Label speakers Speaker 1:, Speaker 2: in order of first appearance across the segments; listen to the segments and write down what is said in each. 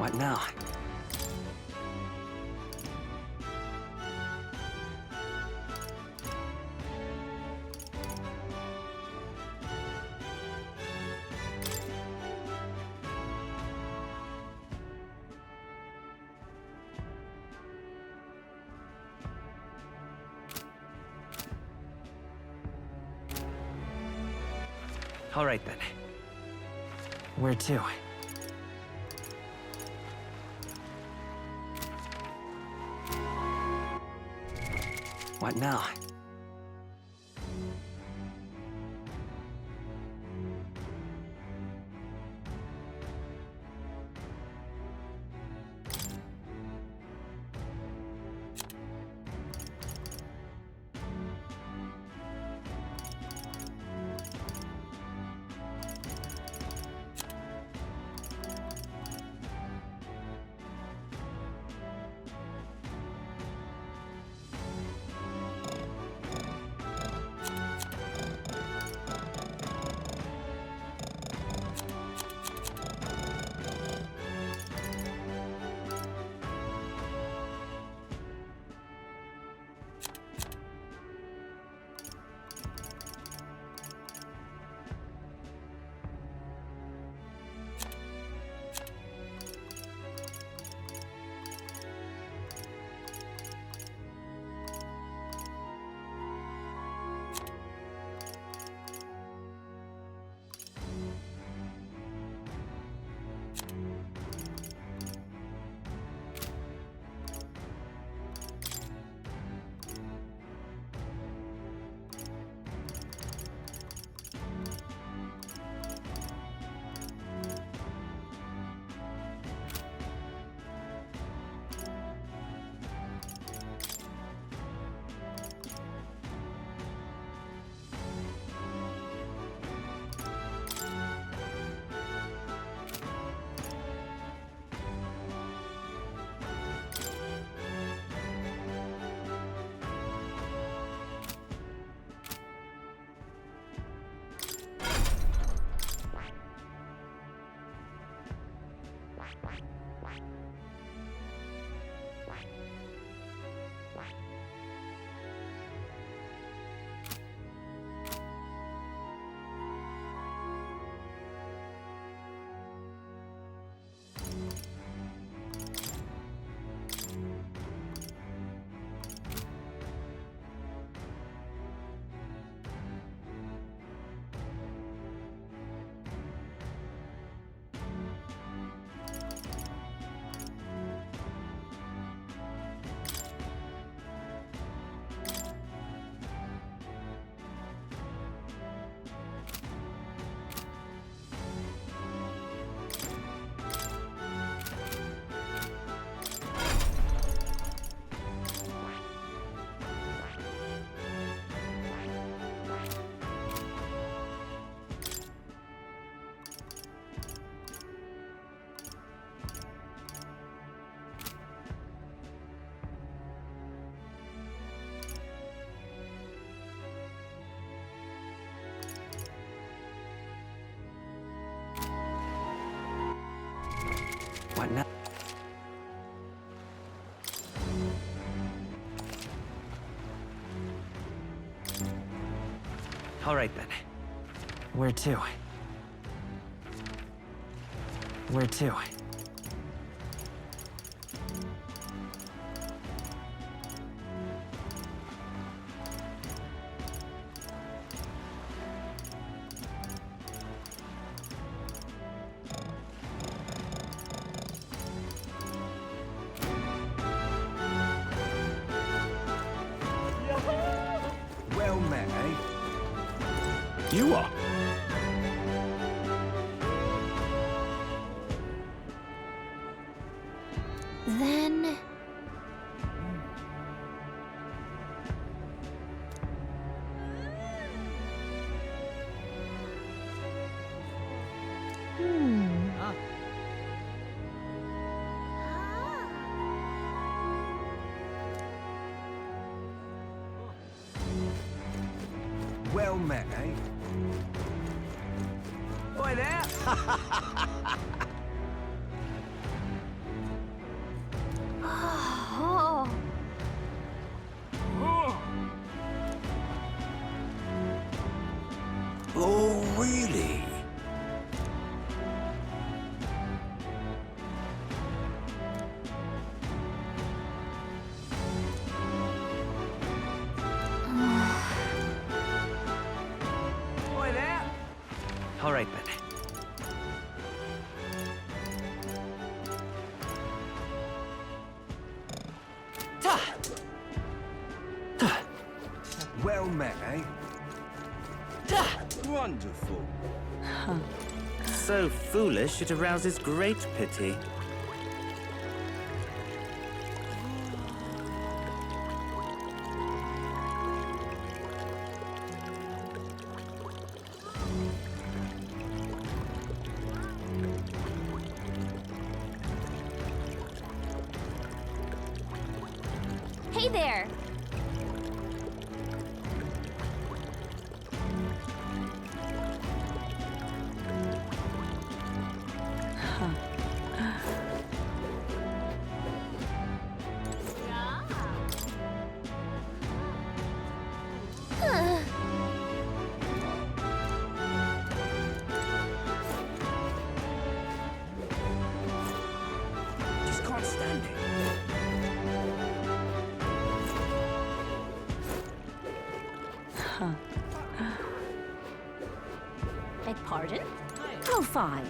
Speaker 1: What now? All right then. Where to? What now? All right then. Where to? Where to?
Speaker 2: Well met, eh?
Speaker 3: You are.
Speaker 4: Then...
Speaker 2: Well met, eh? Oi there!
Speaker 4: Oh.
Speaker 3: Oh, really?
Speaker 2: Oi there!
Speaker 1: All right then.
Speaker 2: Well met, eh? Wonderful.
Speaker 5: So foolish it arouses great pity.
Speaker 4: Hey there!
Speaker 2: Just can't stand it.
Speaker 4: Beg pardon? Oh, fine.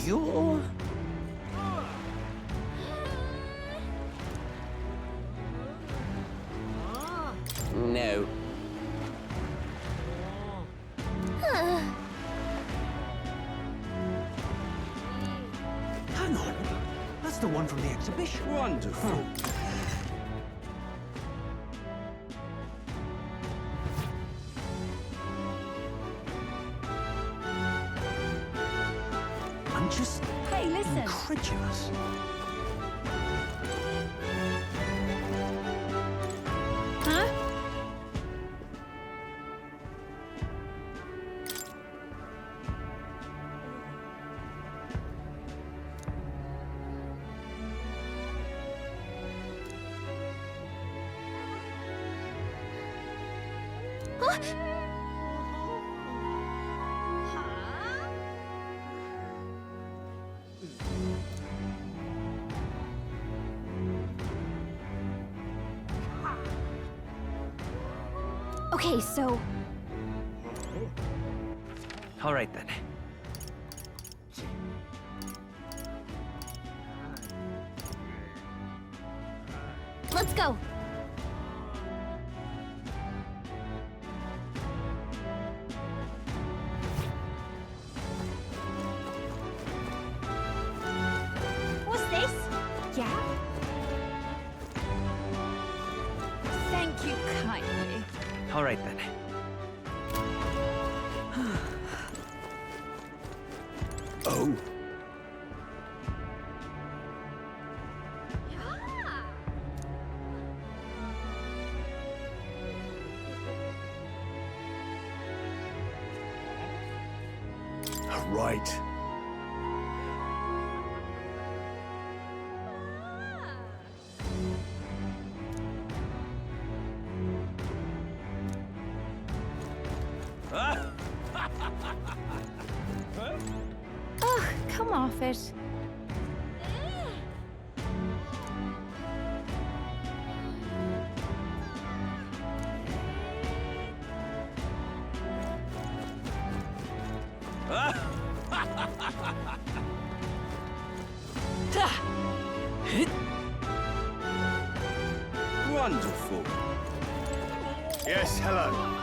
Speaker 5: You're... No.
Speaker 2: Hang on. That's the one from the exhibition. Wonderful. I'm just
Speaker 4: Hey, listen!
Speaker 2: incredulous.
Speaker 4: Huh? Okay, so...
Speaker 1: All right then.
Speaker 4: Let's go! What's this? Yeah? Thank you kindly.
Speaker 1: All right then.
Speaker 2: Oh.
Speaker 3: right.
Speaker 4: Ugh, come off it.
Speaker 5: Wonderful.
Speaker 3: Yes, hello.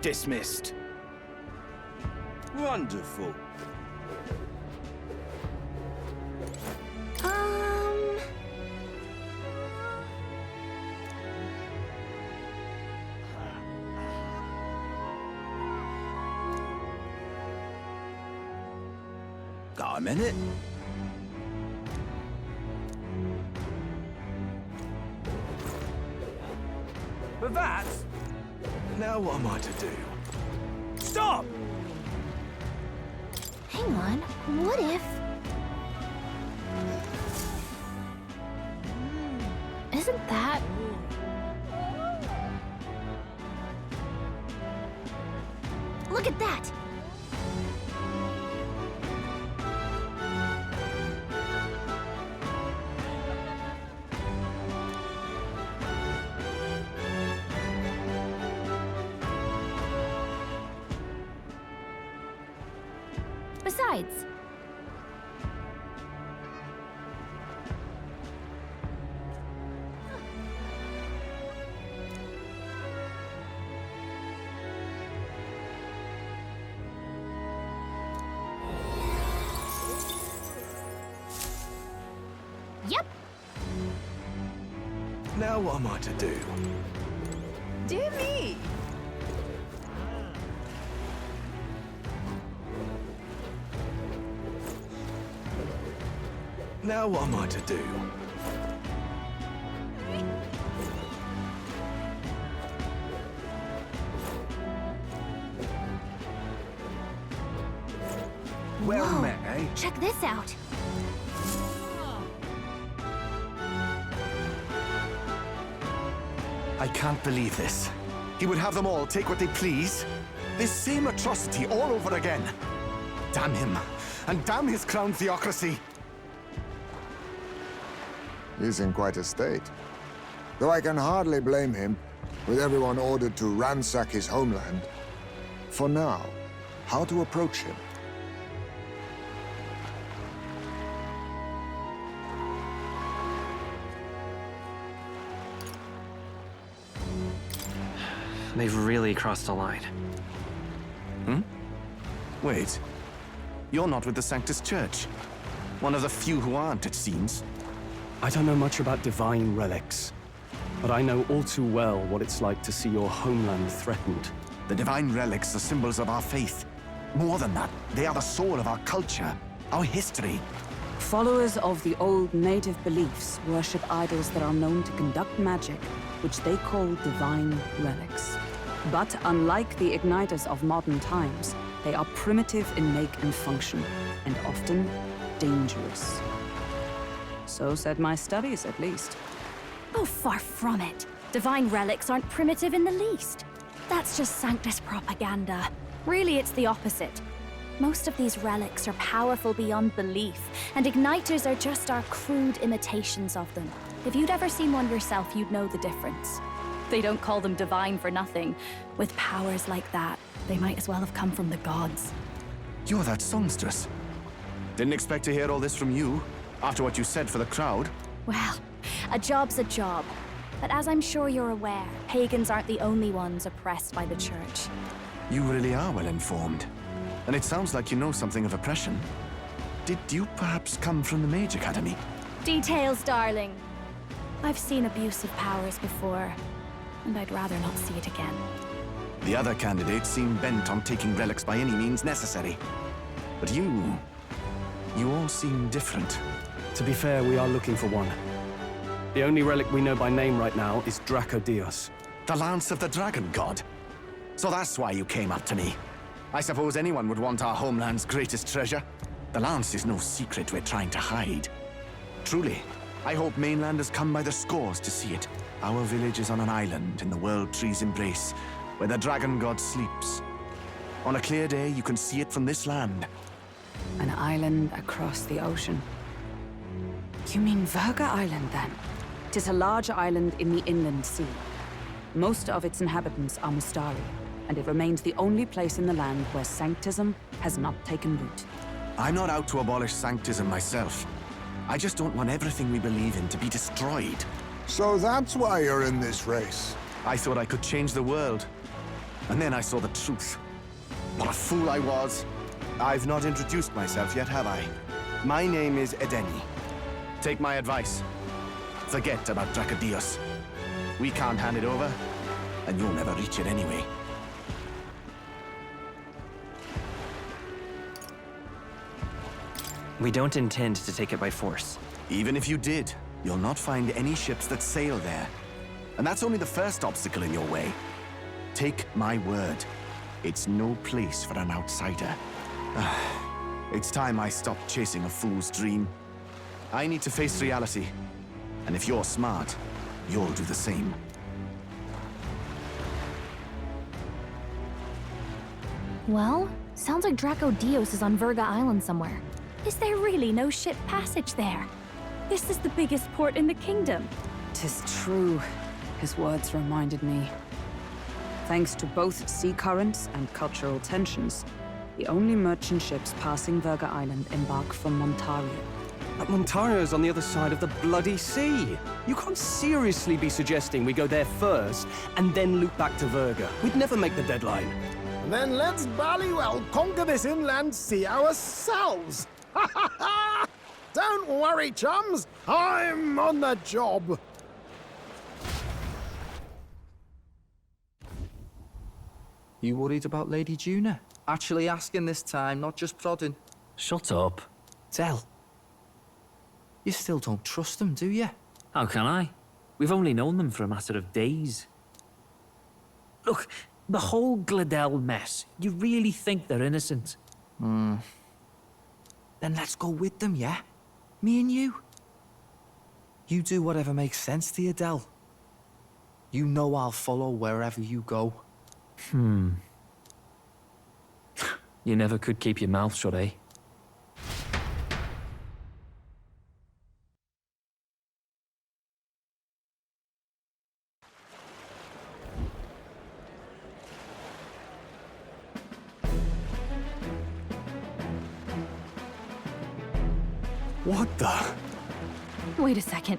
Speaker 3: Dismissed.
Speaker 5: Wonderful.
Speaker 3: Got a minute?
Speaker 2: But that...
Speaker 3: Now what am I to do? Stop!
Speaker 4: Hang on, what if... Isn't that... Look at that! Besides... Yep.
Speaker 3: Now what am I to do?
Speaker 4: Dear me.
Speaker 3: Now what am I to do? Well
Speaker 4: Whoa.
Speaker 3: met, eh?
Speaker 4: Check this out.
Speaker 3: I can't believe this. He would have them all take what they please. This same atrocity all over again. Damn him. And damn his crown theocracy.
Speaker 6: He's in quite a state. Though I can hardly blame him, with everyone ordered to ransack his homeland. For now, how to approach him?
Speaker 1: They've really crossed a line.
Speaker 3: Wait. You're not with the Sanctus Church. One of the few who aren't, it seems.
Speaker 7: I don't know much about divine relics, but I know all too well what it's like to see your homeland threatened.
Speaker 3: The divine relics are symbols of our faith. More than that, they are the soul of our culture, our history.
Speaker 8: Followers of the old native beliefs worship idols that are known to conduct magic, which they call divine relics. But unlike the igniters of modern times, they are primitive in make and function, and often dangerous. So said my studies, at least.
Speaker 4: Oh, far from it. Divine relics aren't primitive in the least. That's just Sanctus propaganda. Really, it's the opposite. Most of these relics are powerful beyond belief, and igniters are just our crude imitations of them. If you'd ever seen one yourself, you'd know the difference. They don't call them divine for nothing. With powers like that, they might as well have come from the gods.
Speaker 3: You're that songstress. Didn't expect to hear all this from you, after what you said for the crowd.
Speaker 4: Well, a job's a job. But as I'm sure you're aware, pagans aren't the only ones oppressed by the church.
Speaker 3: You really are well informed. And it sounds like you know something of oppression. Did you perhaps come from the Mage Academy?
Speaker 4: Details, darling. I've seen abuse of powers before, and I'd rather not see it again.
Speaker 3: The other candidates seem bent on taking relics by any means necessary. But you all seem different.
Speaker 7: To be fair, we are looking for one. The only relic we know by name right now is Dracodios.
Speaker 3: The Lance of the Dragon God. So that's why you came up to me. I suppose anyone would want our homeland's greatest treasure. The Lance is no secret we're trying to hide. Truly, I hope mainlanders come by the scores to see it. Our village is on an island in the World Tree's embrace, where the Dragon God sleeps. On a clear day, you can see it from this land.
Speaker 8: An island across the ocean. You mean Verga Island, then? Tis a large island in the inland sea. Most of its inhabitants are Mustari, and it remains the only place in the land where Sanctism has not taken root.
Speaker 3: I'm not out to abolish Sanctism myself. I just don't want everything we believe in to be destroyed.
Speaker 6: So that's why you're in this race.
Speaker 3: I thought I could change the world. And then I saw the truth. What a fool I was. I've not introduced myself yet, have I? My name is Edeni. Take my advice. Forget about Dracodios. We can't hand it over, and you'll never reach it anyway.
Speaker 1: We don't intend to take it by force.
Speaker 3: Even if you did, you'll not find any ships that sail there. And that's only the first obstacle in your way. Take my word. It's no place for an outsider. It's time I stopped chasing a fool's dream. I need to face reality. And if you're smart, you'll do the same.
Speaker 4: Well, sounds like Dracodios is on Verga Island somewhere. Is there really no ship passage there? This is the biggest port in the kingdom.
Speaker 8: 'Tis true. His words reminded me. Thanks to both sea currents and cultural tensions, the only merchant ships passing Verga Island embark from Montario.
Speaker 7: But Montario's on the other side of the bloody sea. You can't seriously be suggesting we go there first and then loop back to Verga. We'd never make the deadline.
Speaker 2: Then let's bally well conquer this inland sea ourselves. Ha ha ha! Don't worry, chums. I'm on the job.
Speaker 9: You worried about Lady Juna? Actually asking this time, not just prodding.
Speaker 1: Shut up.
Speaker 9: Tell. You still don't trust them, do you?
Speaker 5: How can I? We've only known them for a matter of days. Look, the whole Gladell mess, you really think they're innocent?
Speaker 9: Then let's go with them, yeah? Me and you. You do whatever makes sense to you, Del. You know I'll follow wherever you go.
Speaker 1: You never could keep your mouth shut, eh?
Speaker 3: What the?
Speaker 4: Wait a second.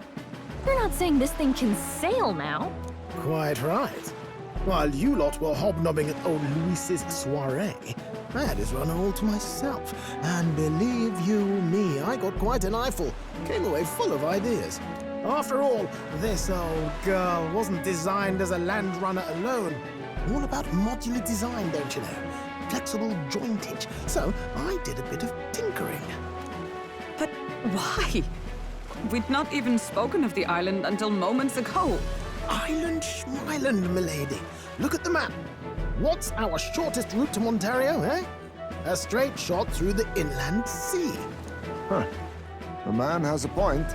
Speaker 4: You're not saying this thing can sail now?
Speaker 2: Quite right. While you lot were hobnobbing at old Luis's soiree, I had his run all to myself. And believe you me, I got quite an eyeful. Came away full of ideas. After all, this old girl wasn't designed as a land runner alone. All about modular design, don't you know? Flexible jointage. So I did a bit of tinkering.
Speaker 8: But why? We'd not even spoken of the island until moments ago.
Speaker 2: Island Schmeiland, milady. Look at the map. What's our shortest route to Montario, eh? A straight shot through the inland sea.
Speaker 6: Huh. The man has a point.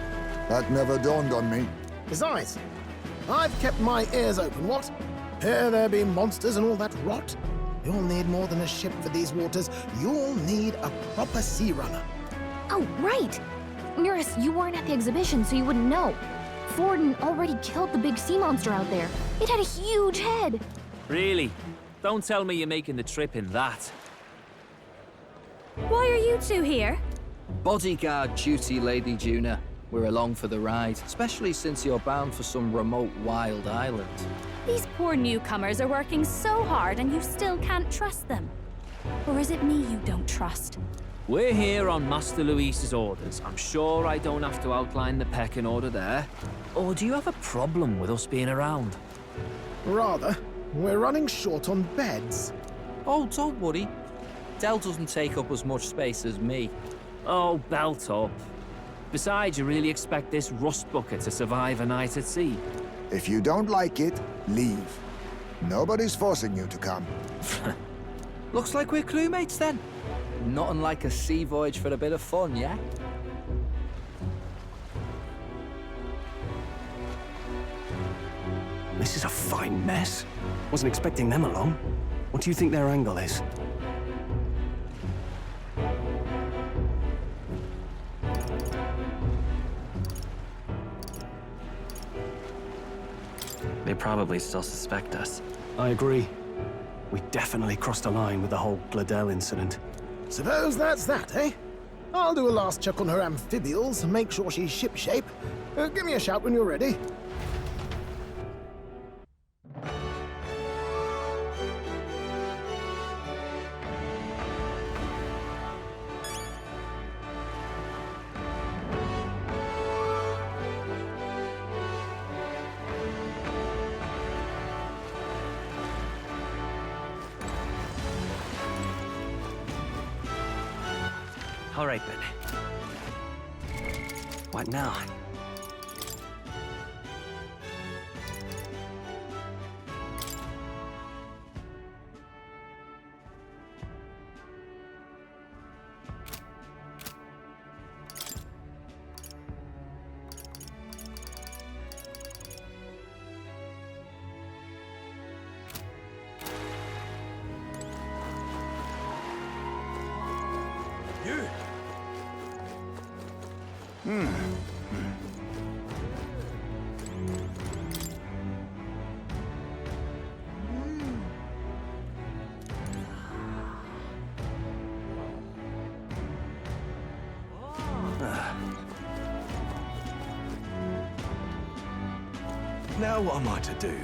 Speaker 6: That never dawned on me.
Speaker 2: Besides, I've kept my ears open, what? Here there be monsters and all that rot. You'll need more than a ship for these waters. You'll need a proper sea runner.
Speaker 4: Oh, right! Eurus, you weren't at the exhibition, so you wouldn't know. Forden already killed the big sea monster out there. It had a huge head.
Speaker 5: Really? Don't tell me you're making the trip in that.
Speaker 4: Why are you two here?
Speaker 9: Bodyguard duty, Lady Juna. We're along for the ride, especially since you're bound for some remote wild island.
Speaker 4: These poor newcomers are working so hard and you still can't trust them. Or is it me you don't trust?
Speaker 5: We're here on Master Luis's orders. I'm sure I don't have to outline the pecking order there. Or do you have a problem with us being around?
Speaker 2: Rather, we're running short on beds.
Speaker 9: Oh, don't worry. Del doesn't take up as much space as me.
Speaker 5: Oh, belt up.
Speaker 1: Besides, you really expect this rust bucket to survive a night at sea?
Speaker 6: If you don't like it, leave. Nobody's forcing you to come.
Speaker 9: Looks like we're crewmates then. Nothing like a sea voyage for a bit of fun, yeah?
Speaker 7: This is a fine mess. Wasn't expecting them along. What do you think their angle is?
Speaker 10: They probably still suspect us.
Speaker 7: I agree. We definitely crossed a line with the whole Gladel incident.
Speaker 2: Suppose that's that, eh? I'll do a last check on her amphibials, make sure she's shipshape. Give me a shout when you're ready.
Speaker 10: All right, then. What now?
Speaker 7: Now what am I to do?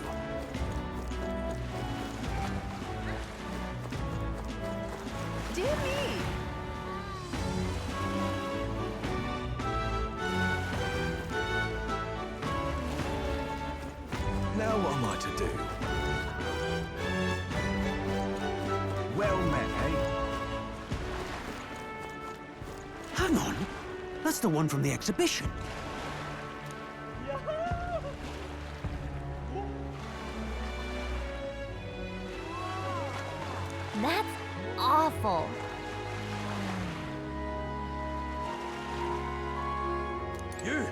Speaker 8: Dear me!
Speaker 7: Now what am I to do?
Speaker 3: Well met, eh?
Speaker 11: Hang on. That's the one from the exhibition.
Speaker 4: That's awful.
Speaker 7: You!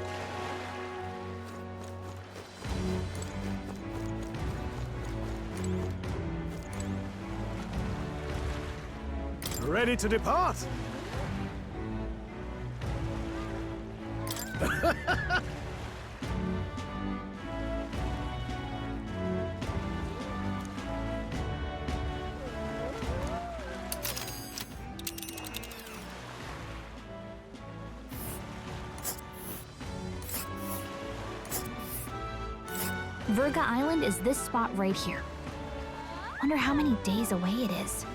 Speaker 2: Ready to depart?
Speaker 4: Virga Island is this spot right here. Wonder how many days away it is.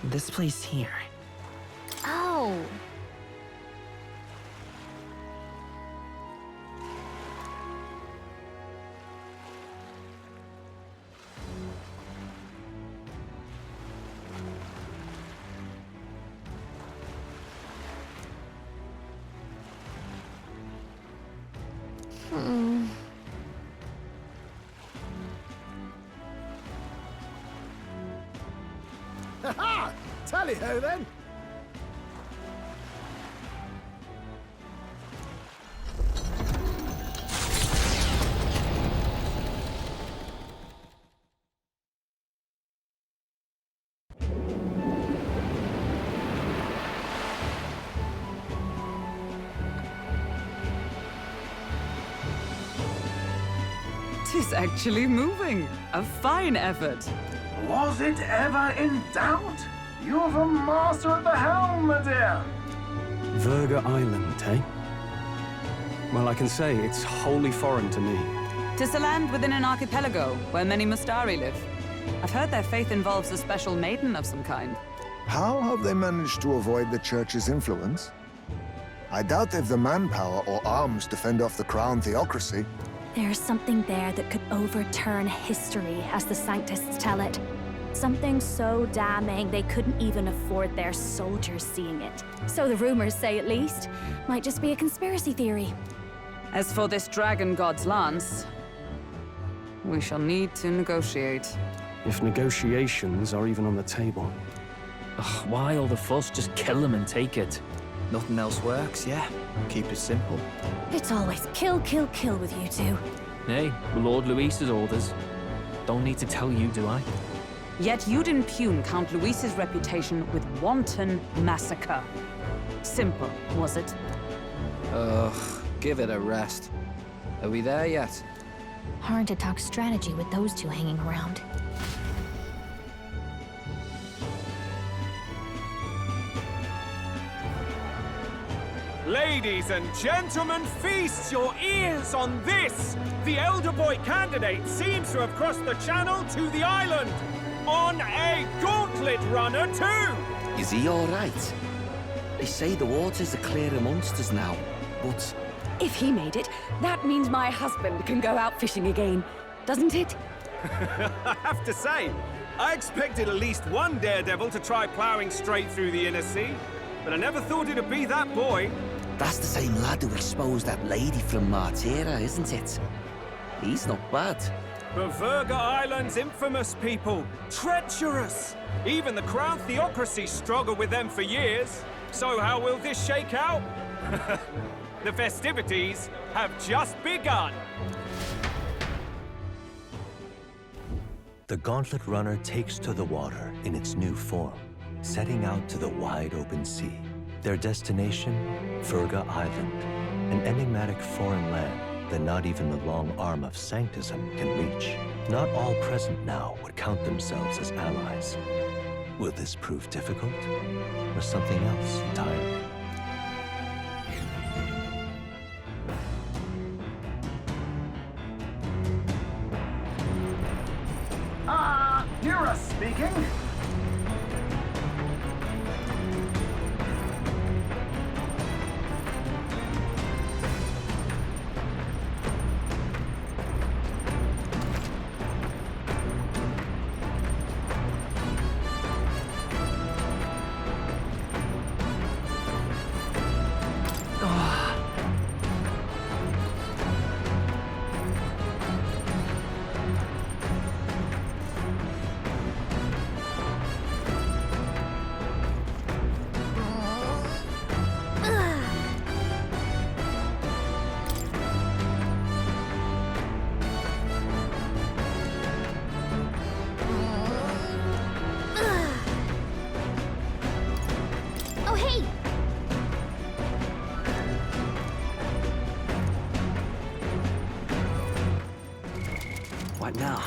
Speaker 10: This place here.
Speaker 4: Oh.
Speaker 2: Ha-ha! Tally-ho, then!
Speaker 8: Tis actually moving. A fine effort.
Speaker 12: Was it ever in doubt? You're the master at the helm, my dear.
Speaker 7: Virga Island, eh? Well, I can say it's wholly foreign to me.
Speaker 8: Tis a land within an archipelago where many Mustari live. I've heard their faith involves a special maiden of some kind.
Speaker 6: How have they managed to avoid the church's influence? I doubt they've the manpower or arms to fend off the crown theocracy.
Speaker 4: There's something there that could overturn history, as the Sanctists tell it. Something so damning they couldn't even afford their soldiers seeing it. So the rumors say, at least. Might just be a conspiracy theory.
Speaker 8: As for this dragon god's lance, we shall need to negotiate.
Speaker 7: If negotiations are even on the table.
Speaker 5: Ugh, why all the fuss? Just kill them and take it.
Speaker 9: Nothing else works, yeah? Keep it simple.
Speaker 4: It's always kill, kill, kill with you two.
Speaker 5: Hey, Lord Luis's orders. Don't need to tell you, do I?
Speaker 8: Yet you'd impugn Count Luis's reputation with wanton massacre. Simple, was it?
Speaker 9: Ugh, give it a rest. Are we there yet?
Speaker 4: Hard to talk strategy with those two hanging around.
Speaker 13: Ladies and gentlemen, feast your ears on this! The elder boy candidate seems to have crossed the channel to the island! On a gauntlet runner, too!
Speaker 10: Is he all right? They say the waters are clear amongst us now, but...
Speaker 14: If he made it, that means my husband can go out fishing again, doesn't it?
Speaker 13: I have to say, I expected at least one daredevil to try ploughing straight through the inner sea, but I never thought it'd be that boy.
Speaker 10: That's the same lad who exposed that lady from Martira, isn't it? He's not bad.
Speaker 13: But Verga Island's infamous people. Treacherous! Even the Crown Theocracy struggled with them for years. So how will this shake out? The festivities have just begun.
Speaker 15: The Gauntlet Runner takes to the water in its new form, setting out to the wide open sea. Their destination, Verga Island, an enigmatic foreign land that not even the long arm of Sanctism can reach. Not all present now would count themselves as allies. Will this prove difficult, or something else entirely?
Speaker 12: Hear us speaking?
Speaker 10: What now?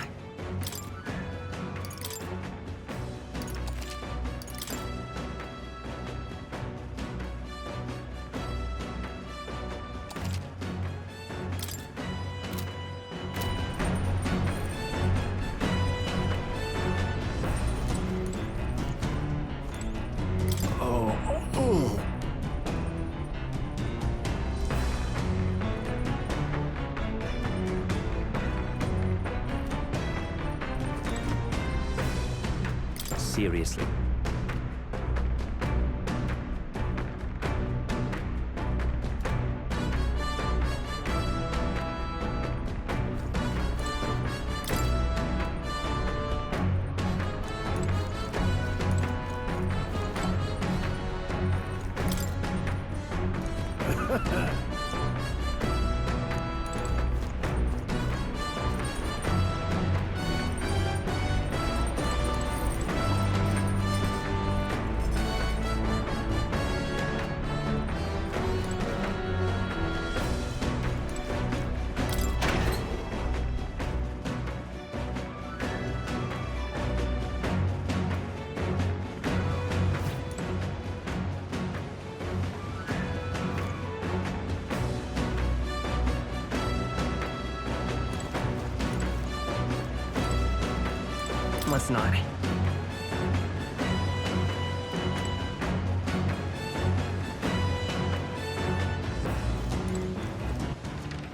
Speaker 5: Seriously.
Speaker 10: Let's not.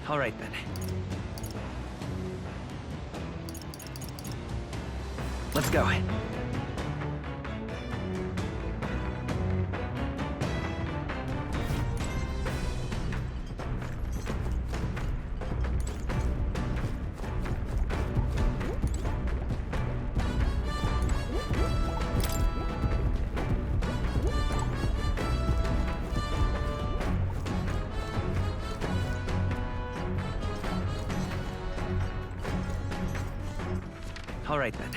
Speaker 5: All right, then. Let's go. All right, then.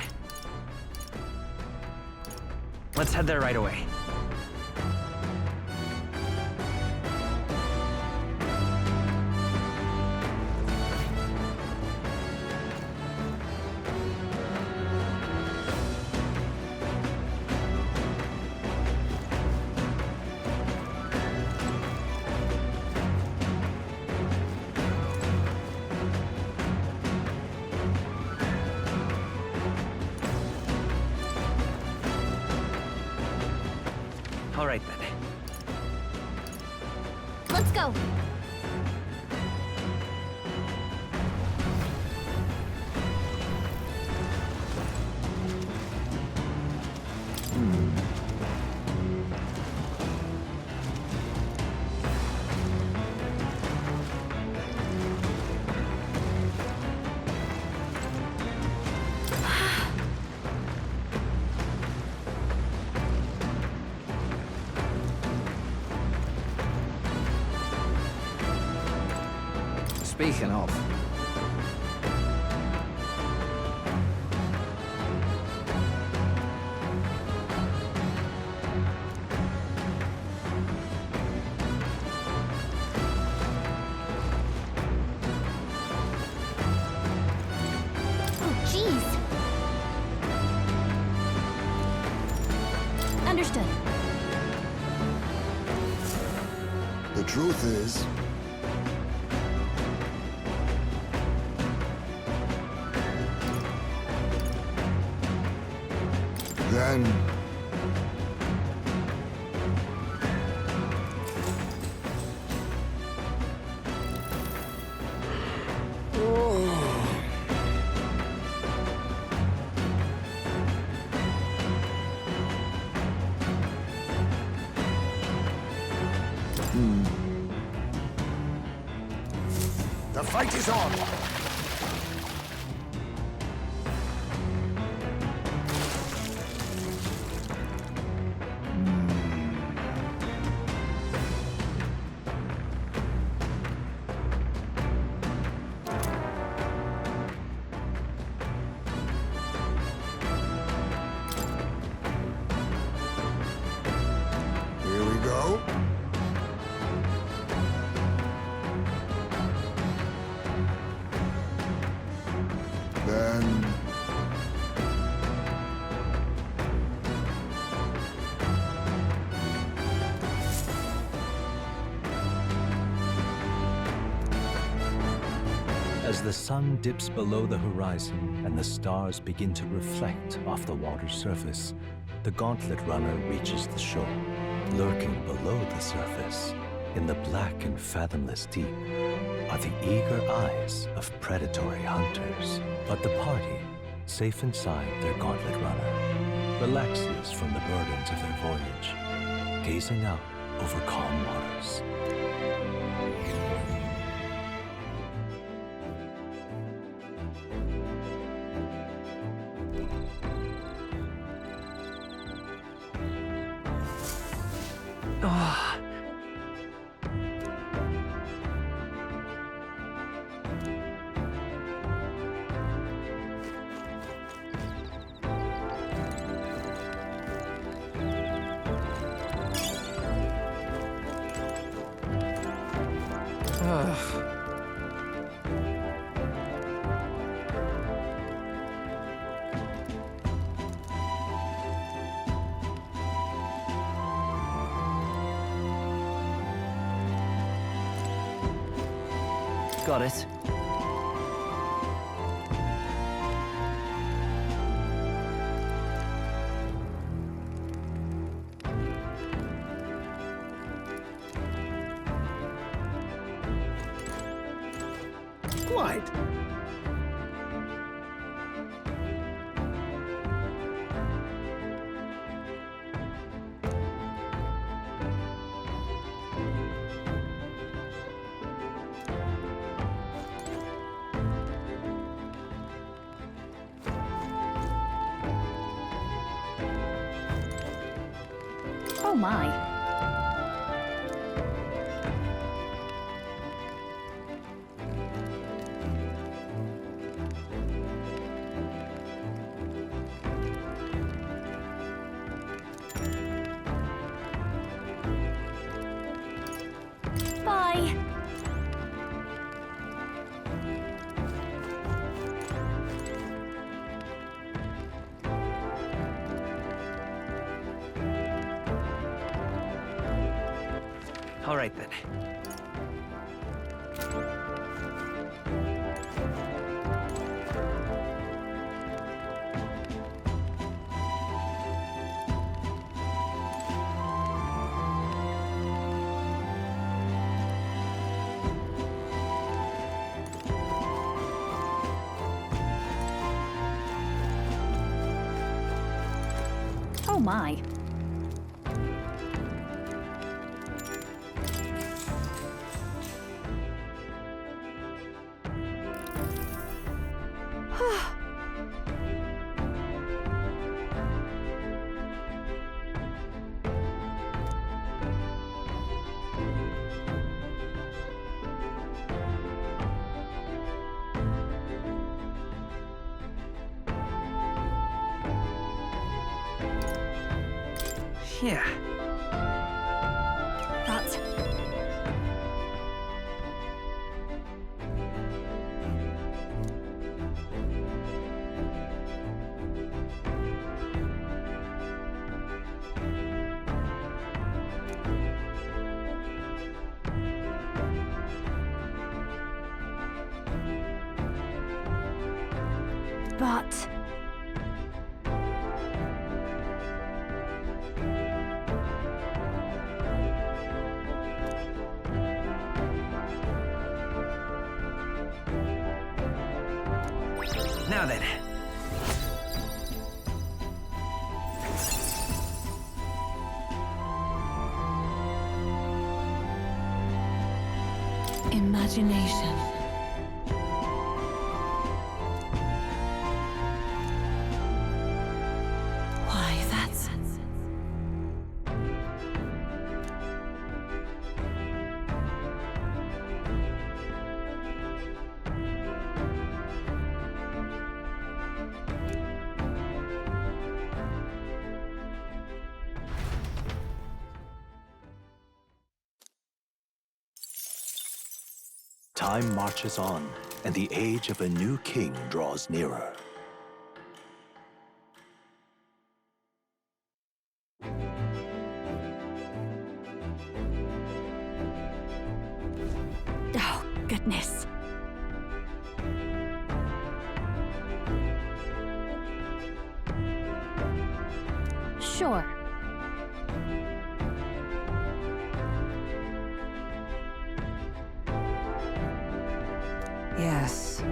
Speaker 5: Let's head there right away. All right, then.
Speaker 4: Let's go.
Speaker 3: Speaking of,
Speaker 4: Oh, jeez. Understood.
Speaker 6: The truth is, then
Speaker 3: the fight is on!
Speaker 6: here we go. Then
Speaker 15: As the sun dips below the horizon and the stars begin to reflect off the water's surface, the Gauntlet Runner reaches the shore. Lurking below the surface, in the black and fathomless deep, are the eager eyes of predatory hunters. But the party, safe inside their Gauntlet Runner, relaxes from the burdens of their voyage, gazing out over calm waters.
Speaker 5: Oh. Got it.
Speaker 2: Quite.
Speaker 4: Oh my. Bye.
Speaker 5: All right then.
Speaker 4: Oh my.
Speaker 5: Yeah.
Speaker 4: But... But...
Speaker 5: Now then.
Speaker 8: Imagination. Why, that's...
Speaker 15: Time marches on, and the age of a new king draws nearer.
Speaker 4: Oh, goodness. Sure.
Speaker 8: Yes.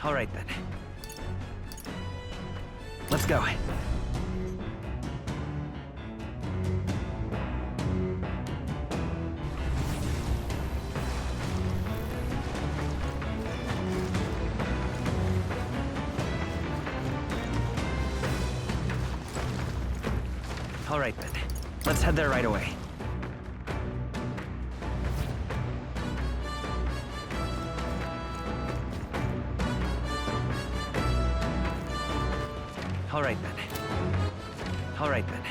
Speaker 9: All right, then. Let's go. All right, then. Let's head there right away. All right, then. All right, then.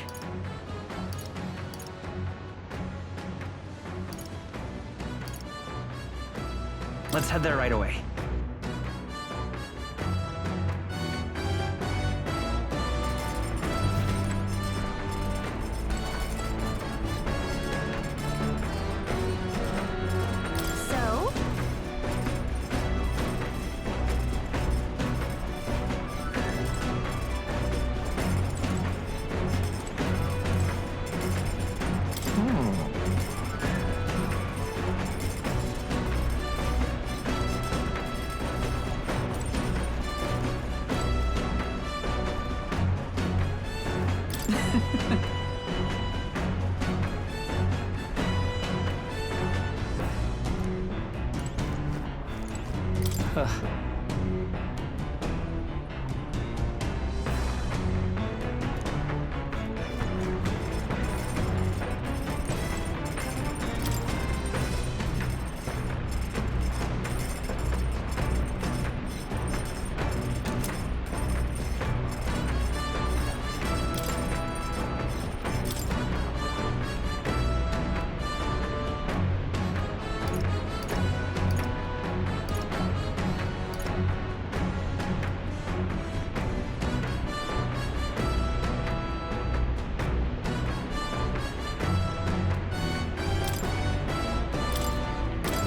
Speaker 9: Let's head there right away.
Speaker 4: So?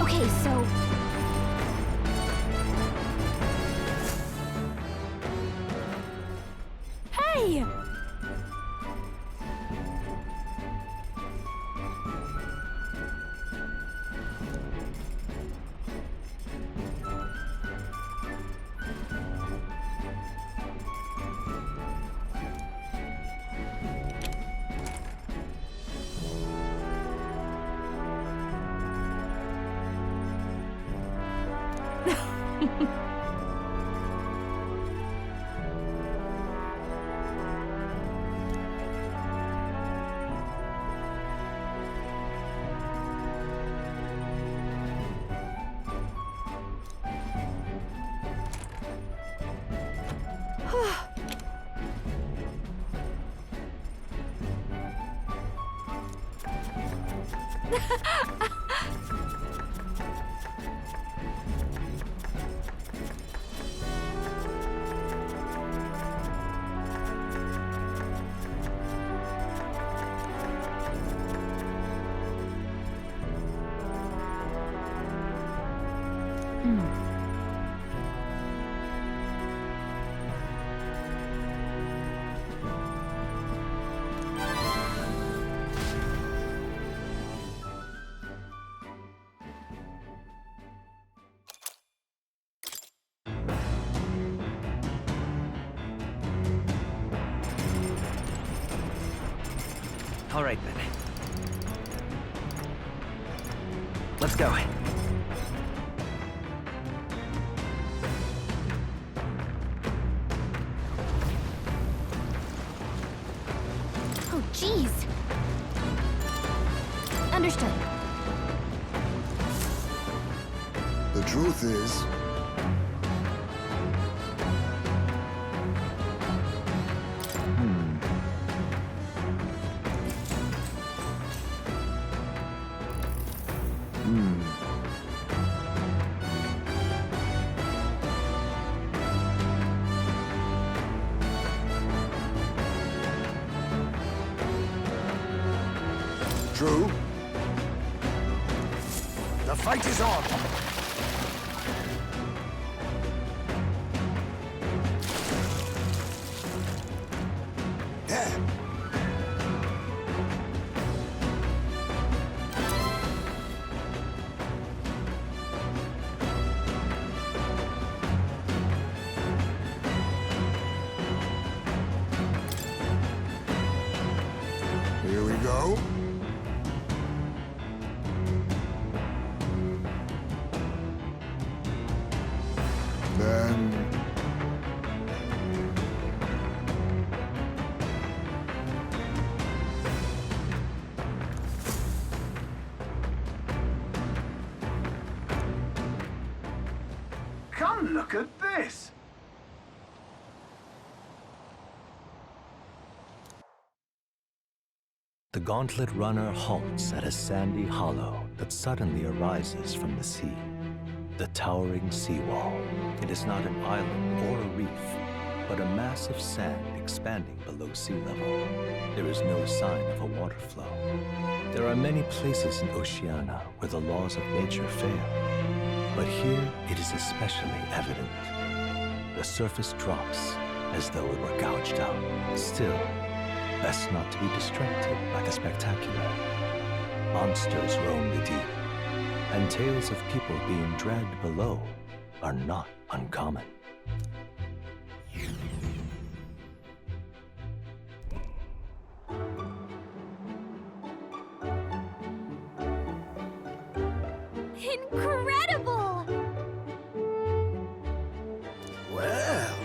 Speaker 4: Okay, so... Hey!
Speaker 9: All right, then. Let's go.
Speaker 4: Oh, jeez. Understood.
Speaker 6: The truth is, true.
Speaker 3: The fight is on!
Speaker 6: There. go? Then...
Speaker 12: Come look at this!
Speaker 15: The Gauntlet Runner halts at a sandy hollow that suddenly arises from the sea. The towering seawall. It is not an island or a reef, but a mass of sand expanding below sea level. There is no sign of a water flow. There are many places in Oceania where the laws of nature fail, but here it is especially evident. The surface drops as though it were gouged out. Still, best not to be distracted by the spectacular. Monsters roam the deep, and tales of people being dragged below are not uncommon.
Speaker 4: Incredible!
Speaker 2: Well...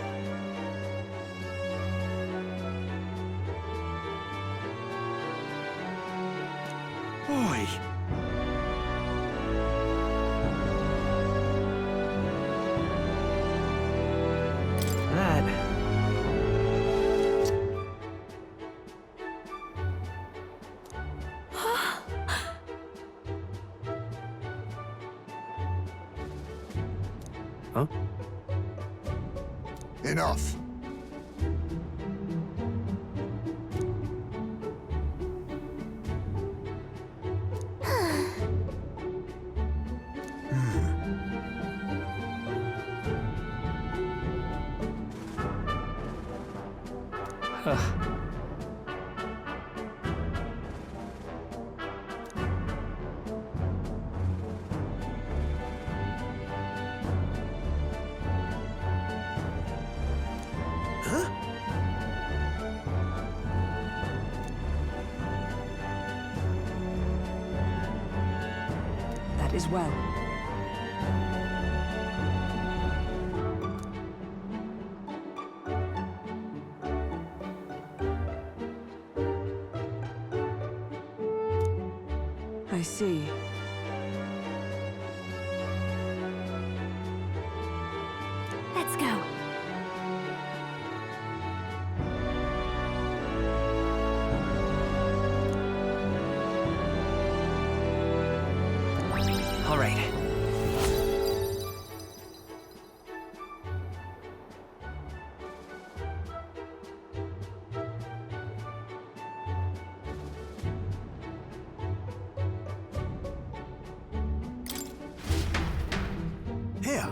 Speaker 11: Boy!
Speaker 7: Huh?
Speaker 6: Enough.
Speaker 8: That is well. I see.
Speaker 4: Let's go.
Speaker 5: All right.
Speaker 2: Here.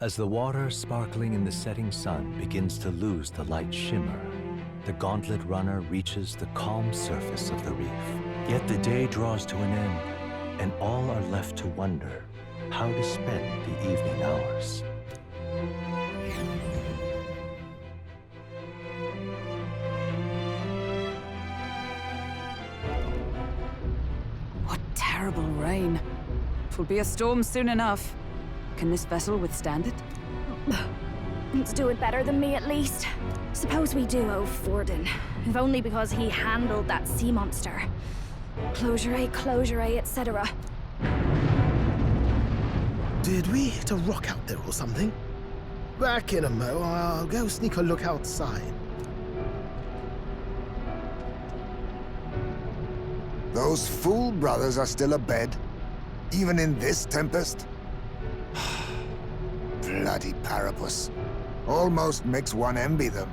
Speaker 15: As the water sparkling in the setting sun begins to lose the light shimmer, the Gauntlet Runner reaches the calm surface of the reef. Yet the day draws to an end, and all are left to wonder how to spend the evening hours.
Speaker 8: What terrible rain. Twill be a storm soon enough. Can this vessel withstand it?
Speaker 4: It's doing better than me, at least. Suppose we do owe Forden, if only because he handled that sea monster. Closure, etc.
Speaker 2: Did we hit a rock out there or something? Back in a mo, I'll go sneak a look outside.
Speaker 6: Those fool brothers are still abed? Even in this tempest? Bloody Parapus. Almost makes one envy them.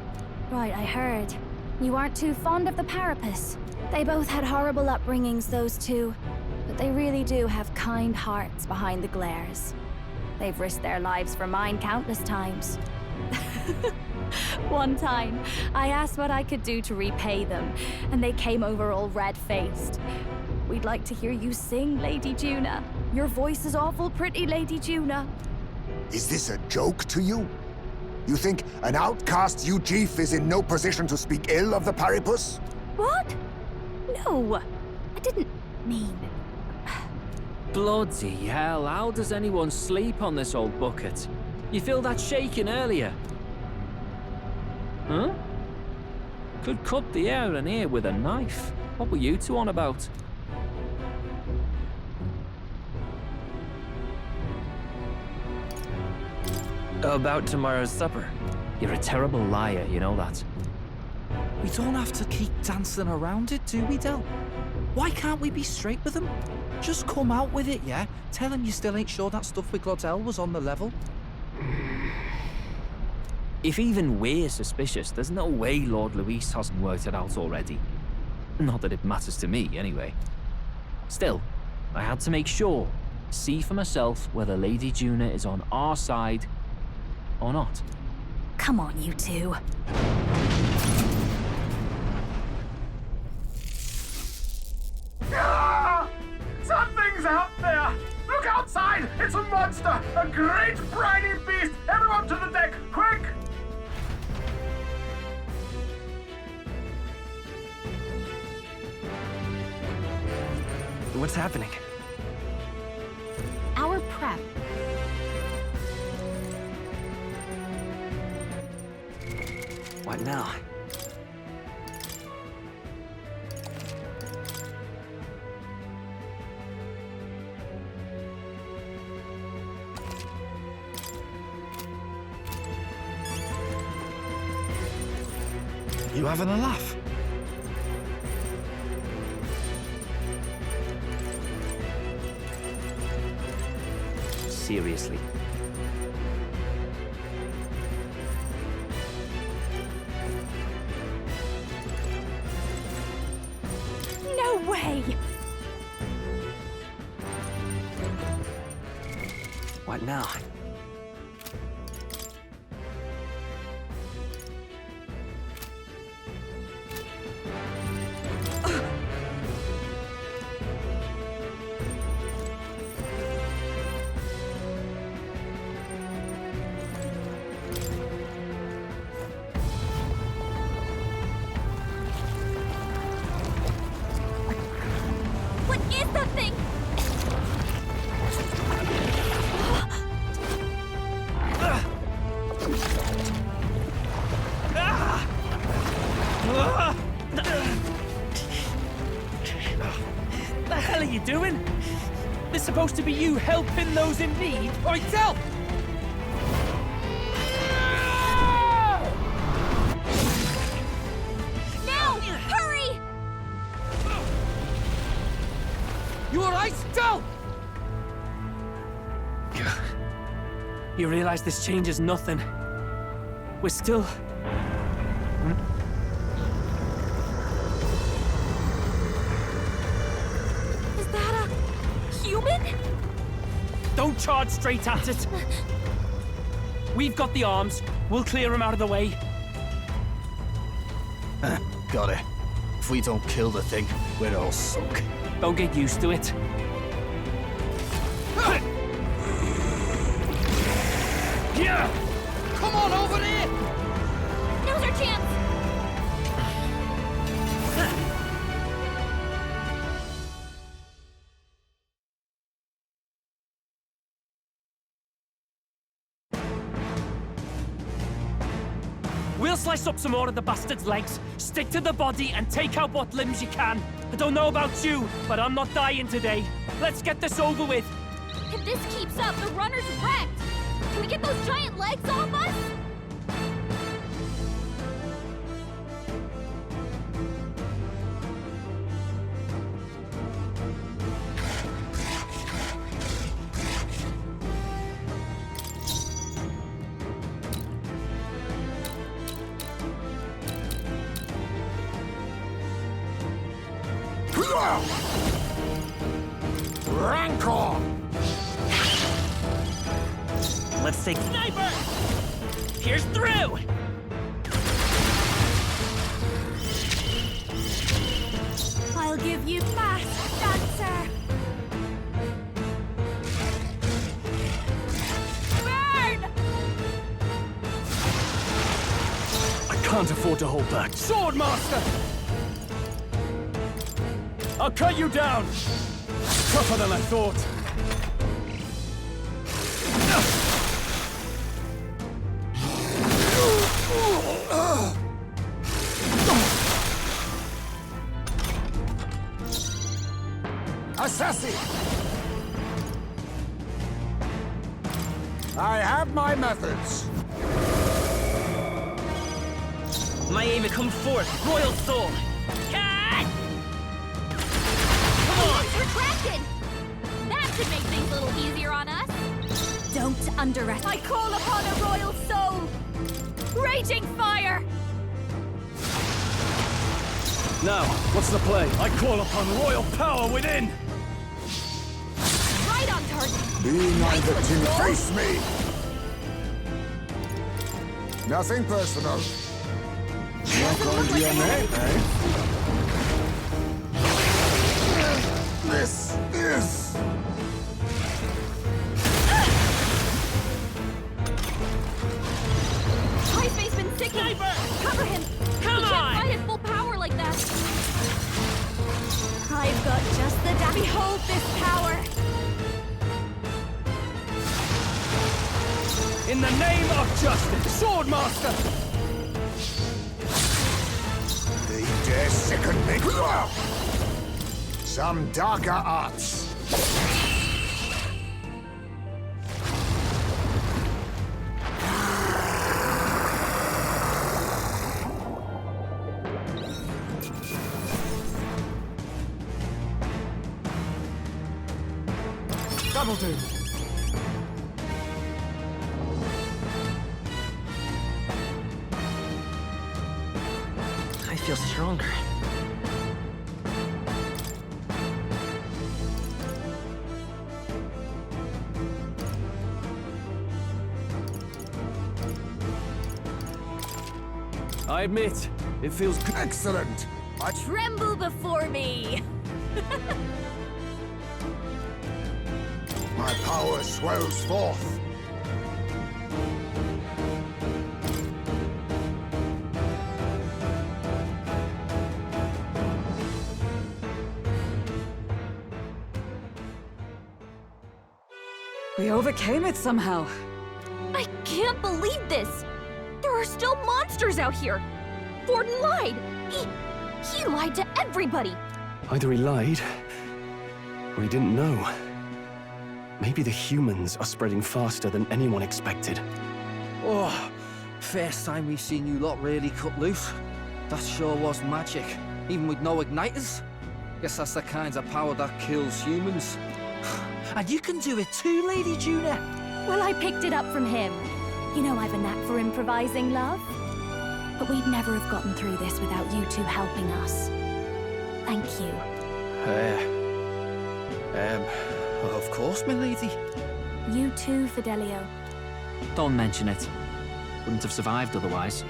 Speaker 4: Right, I heard. You aren't too fond of the Parapus. They both had horrible upbringings, those two. But they really do have kind hearts behind the glares. They've risked their lives for mine countless times. One time, I asked what I could do to repay them, and they came over all red-faced. We'd like to hear you sing, Lady Juna. Your voice is awful pretty, Lady Juna.
Speaker 6: Is this a joke to you? You think an outcast Ujief is in no position to speak ill of the Paripus?
Speaker 4: What? No, I didn't mean...
Speaker 5: Bloody hell, how does anyone sleep on this old bucket? You feel that shaking earlier? Huh? Could cut the air in here with a knife. What were you two on about? About tomorrow's supper. You're a terrible liar, you know that.
Speaker 9: We don't have to keep dancing around it, do we, Del? Why can't we be straight with him? Just come out with it, yeah? Tell him you still ain't sure that stuff with Glodell was on the level.
Speaker 5: If even we're suspicious, there's no way Lord Luis hasn't worked it out already. Not that it matters to me, anyway. Still, I had to make sure, see for myself whether Lady Juna is on our side or not.
Speaker 4: Come on, you two.
Speaker 12: Ah! Something's out there! Look outside! It's a monster! A great briny beast! Everyone to the deck, quick!
Speaker 7: What's happening?
Speaker 4: Our prep.
Speaker 7: What now? You having a laugh?
Speaker 5: Seriously.
Speaker 4: No way!
Speaker 7: What now?
Speaker 4: What is that thing?
Speaker 5: The hell are you doing? This supposed to be you helping those in need? Oi, Del!
Speaker 4: Now! Hurry!
Speaker 5: You alright, Del? You realize this changes nothing. We're still...
Speaker 4: Is that a human?
Speaker 5: Don't charge straight at it. We've got the arms. We'll clear him out of the way.
Speaker 3: Got it. If we don't kill the thing, we're all sunk.
Speaker 5: Don't get used to it.
Speaker 9: Yeah! Come on over there!
Speaker 4: Now's our chance!
Speaker 5: We'll slice up some more of the bastard's legs, stick to the body, and take out what limbs you can. I don't know about you, but I'm not dying today. Let's get this over with.
Speaker 4: If this keeps up, the runner's wrecked! Can we get those giant legs off us?
Speaker 3: Rancor!
Speaker 5: Let's take sniper! Here's through!
Speaker 4: I'll give you mass
Speaker 7: can't afford to hold back. Swordmaster! I'll cut you down! Tougher than I thought.
Speaker 6: Assassin! I have my methods.
Speaker 16: My aim to come forth, royal soul. Cut!
Speaker 4: Come on! Retracted! That should make things a little easier on us. Don't underestimate. I call upon a royal soul! Raging fire!
Speaker 7: Now, what's the play? I call upon royal power within!
Speaker 4: Right on target!
Speaker 6: Be neither to face me! Nothing personal. Not going to your name, eh? This is...
Speaker 4: High spaceman sickening! Cover him!
Speaker 16: Come
Speaker 4: he
Speaker 16: on!
Speaker 4: Can't fight at full power like that! I've got just the behold this power!
Speaker 7: In the name of justice, Swordmaster!
Speaker 6: They dare sicken me. Some darker arts.
Speaker 7: Double do.
Speaker 16: I feel stronger.
Speaker 7: I admit, it feels good.
Speaker 6: Excellent.
Speaker 4: Tremble before me!
Speaker 6: My power swells forth.
Speaker 8: We overcame it somehow.
Speaker 4: I can't believe this! There are still monsters out here! Forden lied! He lied to everybody!
Speaker 7: Either he lied, or he didn't know. Maybe the humans are spreading faster than anyone expected.
Speaker 5: Oh, first time we've seen you lot really cut loose. That sure was magic, even with no igniters. Guess that's the kind of power that kills humans. And you can do it too, Lady Juna.
Speaker 4: Well, I picked it up from him. You know I've a knack for improvising, love. But we'd never have gotten through this without you two helping us. Thank you.
Speaker 5: Of course, my lady.
Speaker 4: You too, Fidelio.
Speaker 5: Don't mention it. Wouldn't have survived otherwise.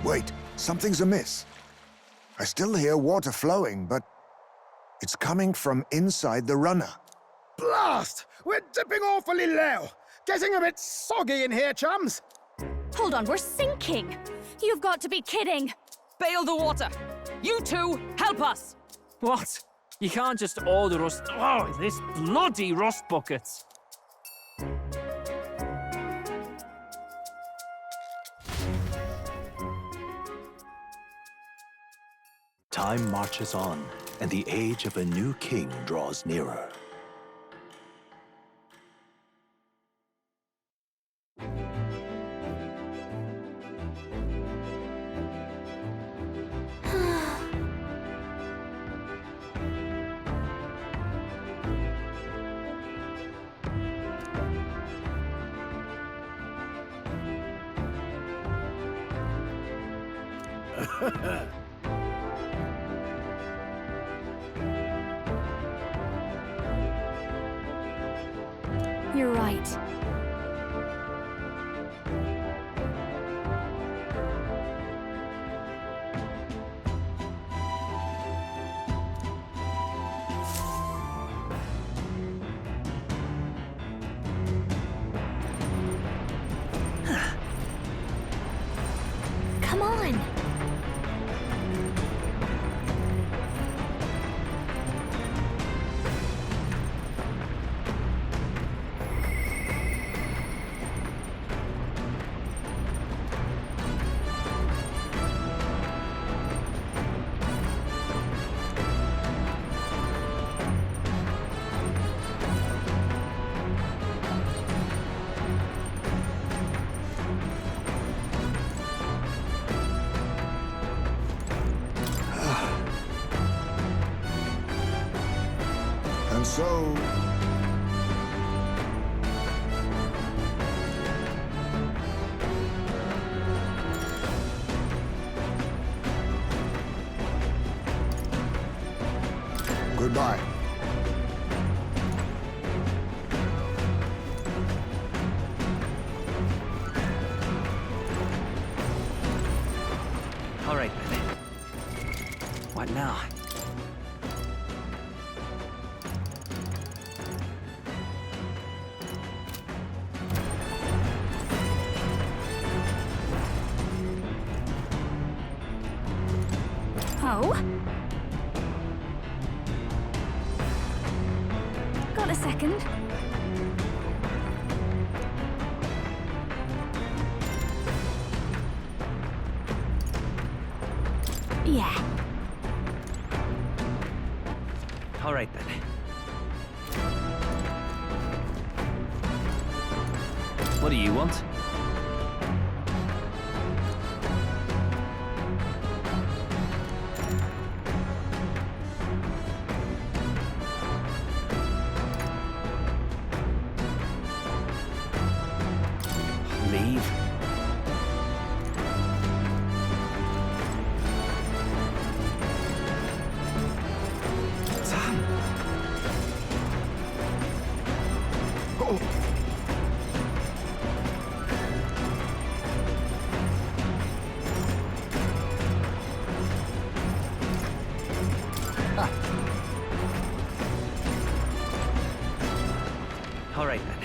Speaker 6: Wait, something's amiss. I still hear water flowing, but it's coming from inside the runner.
Speaker 2: Blast! We're dipping awfully low. Getting a bit soggy in here, chums.
Speaker 4: Hold on, we're sinking. You've got to be kidding.
Speaker 14: Bail the water. You two, help us.
Speaker 5: What? You can't just order us... Oh, this bloody rust buckets.
Speaker 15: Time marches on, and the age of a new king draws nearer.
Speaker 4: You're right.
Speaker 6: So... Goodbye.
Speaker 9: All right, then. What now?
Speaker 4: Oh? Got a second? Yeah.
Speaker 9: All right, then.
Speaker 5: What do you want?
Speaker 9: Leave? Sam!
Speaker 6: Oh!
Speaker 9: All right, then.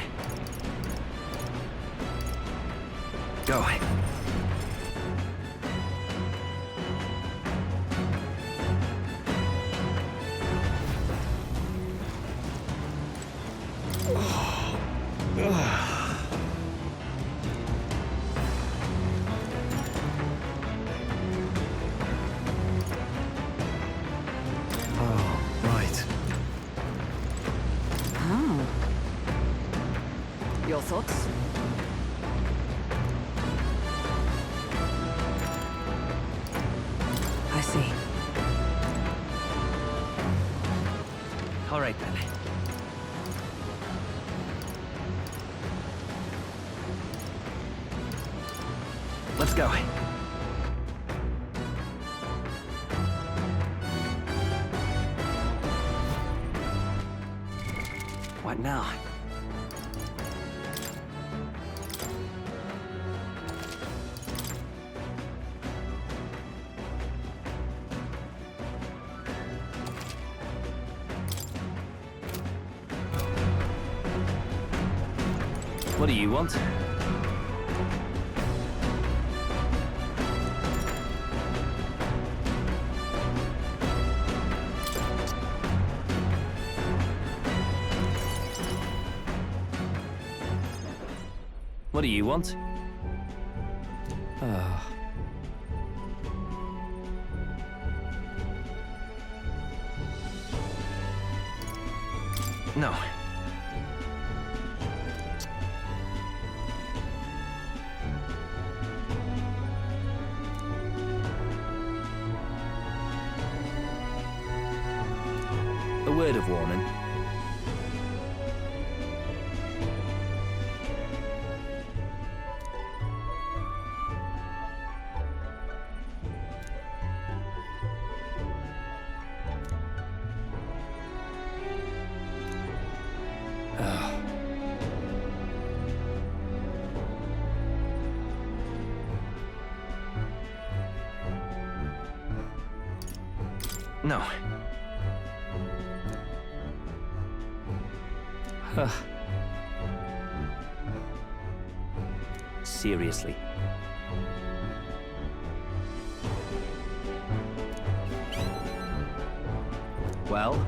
Speaker 9: Go.
Speaker 2: Oh, right.
Speaker 8: Oh. Your thoughts? I see.
Speaker 9: All right, then. Let's go. What now?
Speaker 5: What do you want? What do you want?
Speaker 9: No.
Speaker 5: A word of warning.
Speaker 9: No.
Speaker 5: Seriously. Well?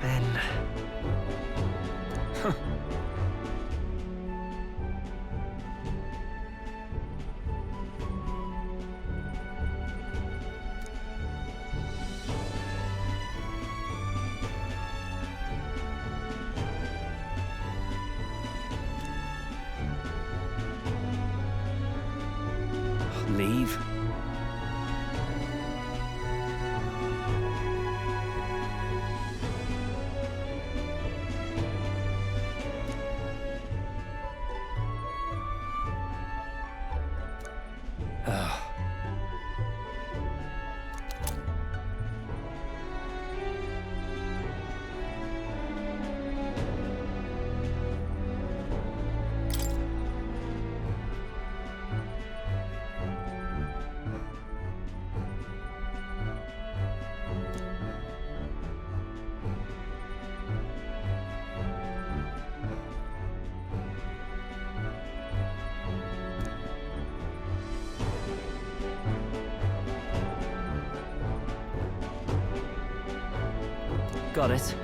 Speaker 9: Ben.
Speaker 16: Got it.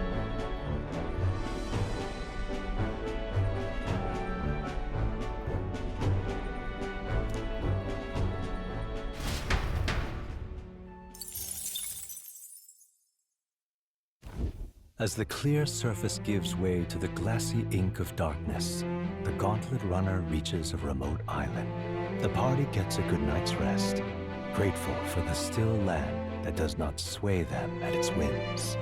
Speaker 15: As the clear surface gives way to the glassy ink of darkness, the Gauntlet Runner reaches a remote island. The party gets a good night's rest, grateful for the still land that does not sway them at its whims.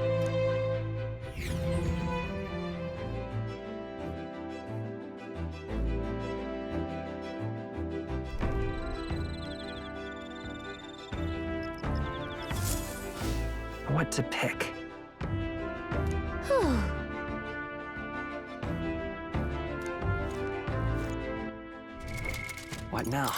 Speaker 16: What to pick? What now?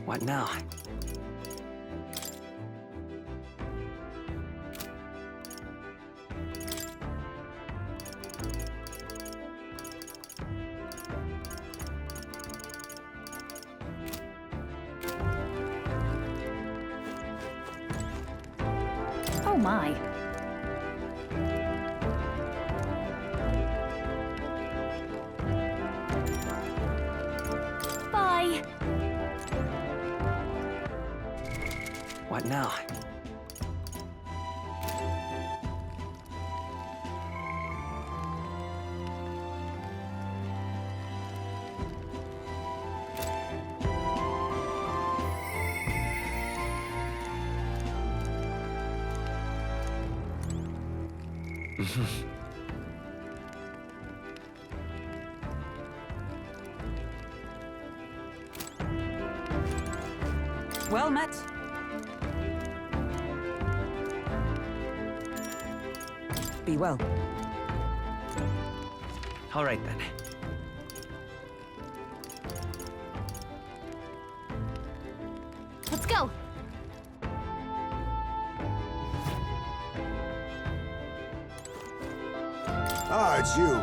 Speaker 16: What now?
Speaker 4: Oh my. Bye.
Speaker 16: What now?
Speaker 8: Well met. Be well.
Speaker 16: All right then.
Speaker 4: Let's go.
Speaker 6: Ah, it's you.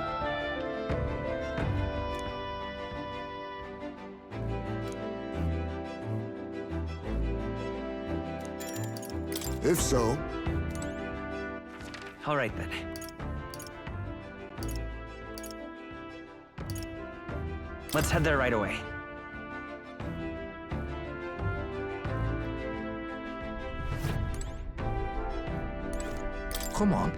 Speaker 6: If so,
Speaker 16: All right then. Let's head there right away.
Speaker 3: Come on.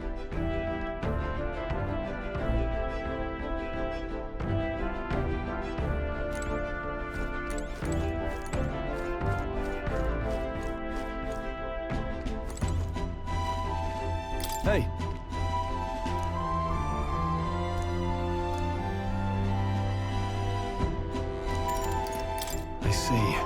Speaker 7: Hey. I see.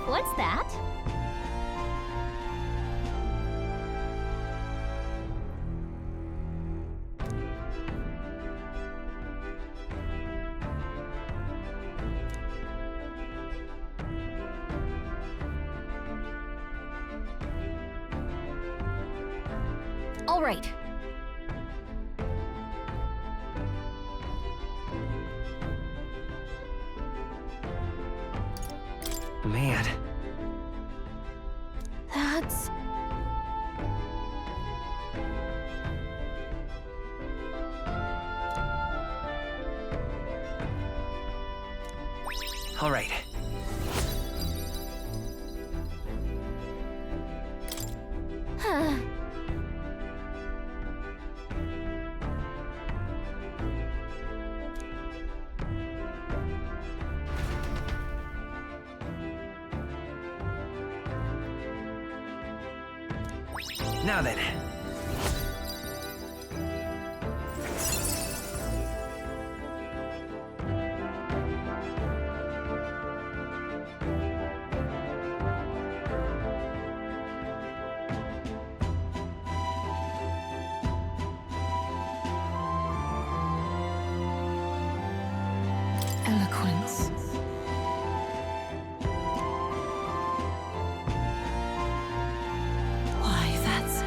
Speaker 4: What's that? All right.
Speaker 16: Man.
Speaker 4: That's...
Speaker 16: All right.
Speaker 4: Huh.
Speaker 16: Now then.
Speaker 8: Eloquence. Why, that's...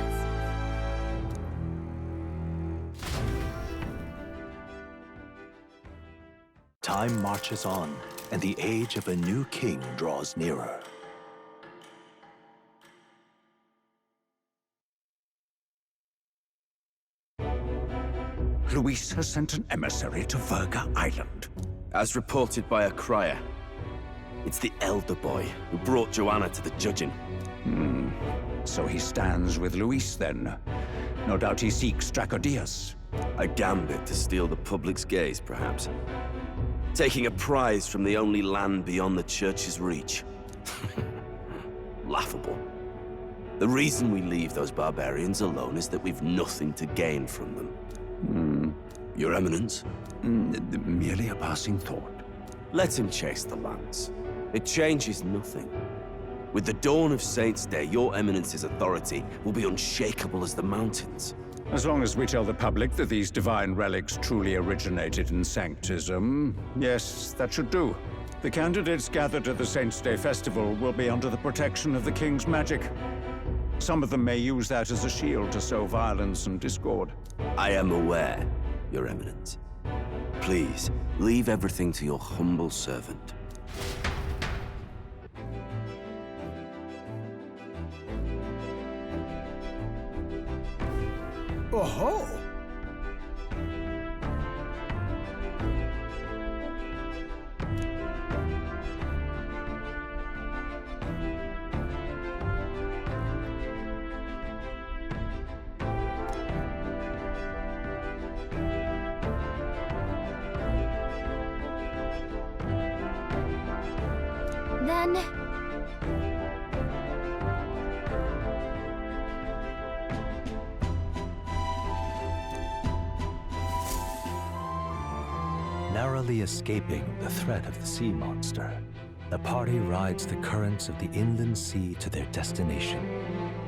Speaker 15: Time marches on, and the age of a new king draws nearer.
Speaker 17: Luis has sent an emissary to Verga Island.
Speaker 18: As reported by a crier. It's the elder boy who brought Joanna to the judging.
Speaker 17: So he stands with Luis, then. No doubt he seeks Dracodius.
Speaker 18: A gambit to steal the public's gaze, perhaps. Taking a prize from the only land beyond the church's reach. Laughable. The reason we leave those barbarians alone is that we've nothing to gain from them. Your Eminence?
Speaker 17: Merely a passing thought.
Speaker 18: Let him chase the lands. It changes nothing. With the dawn of Saints' Day, your Eminence's authority will be unshakable as the mountains.
Speaker 17: As long as we tell the public that these divine relics truly originated in Sanctism, yes, that should do. The candidates gathered at the Saints' Day Festival will be under the protection of the King's magic. Some of them may use that as a shield to sow violence and discord.
Speaker 18: I am aware, Your Eminence. Please, leave everything to your humble servant.
Speaker 2: Oh-ho!
Speaker 4: Then...
Speaker 15: Narrowly escaping the threat of the sea monster, the party rides the currents of the inland sea to their destination,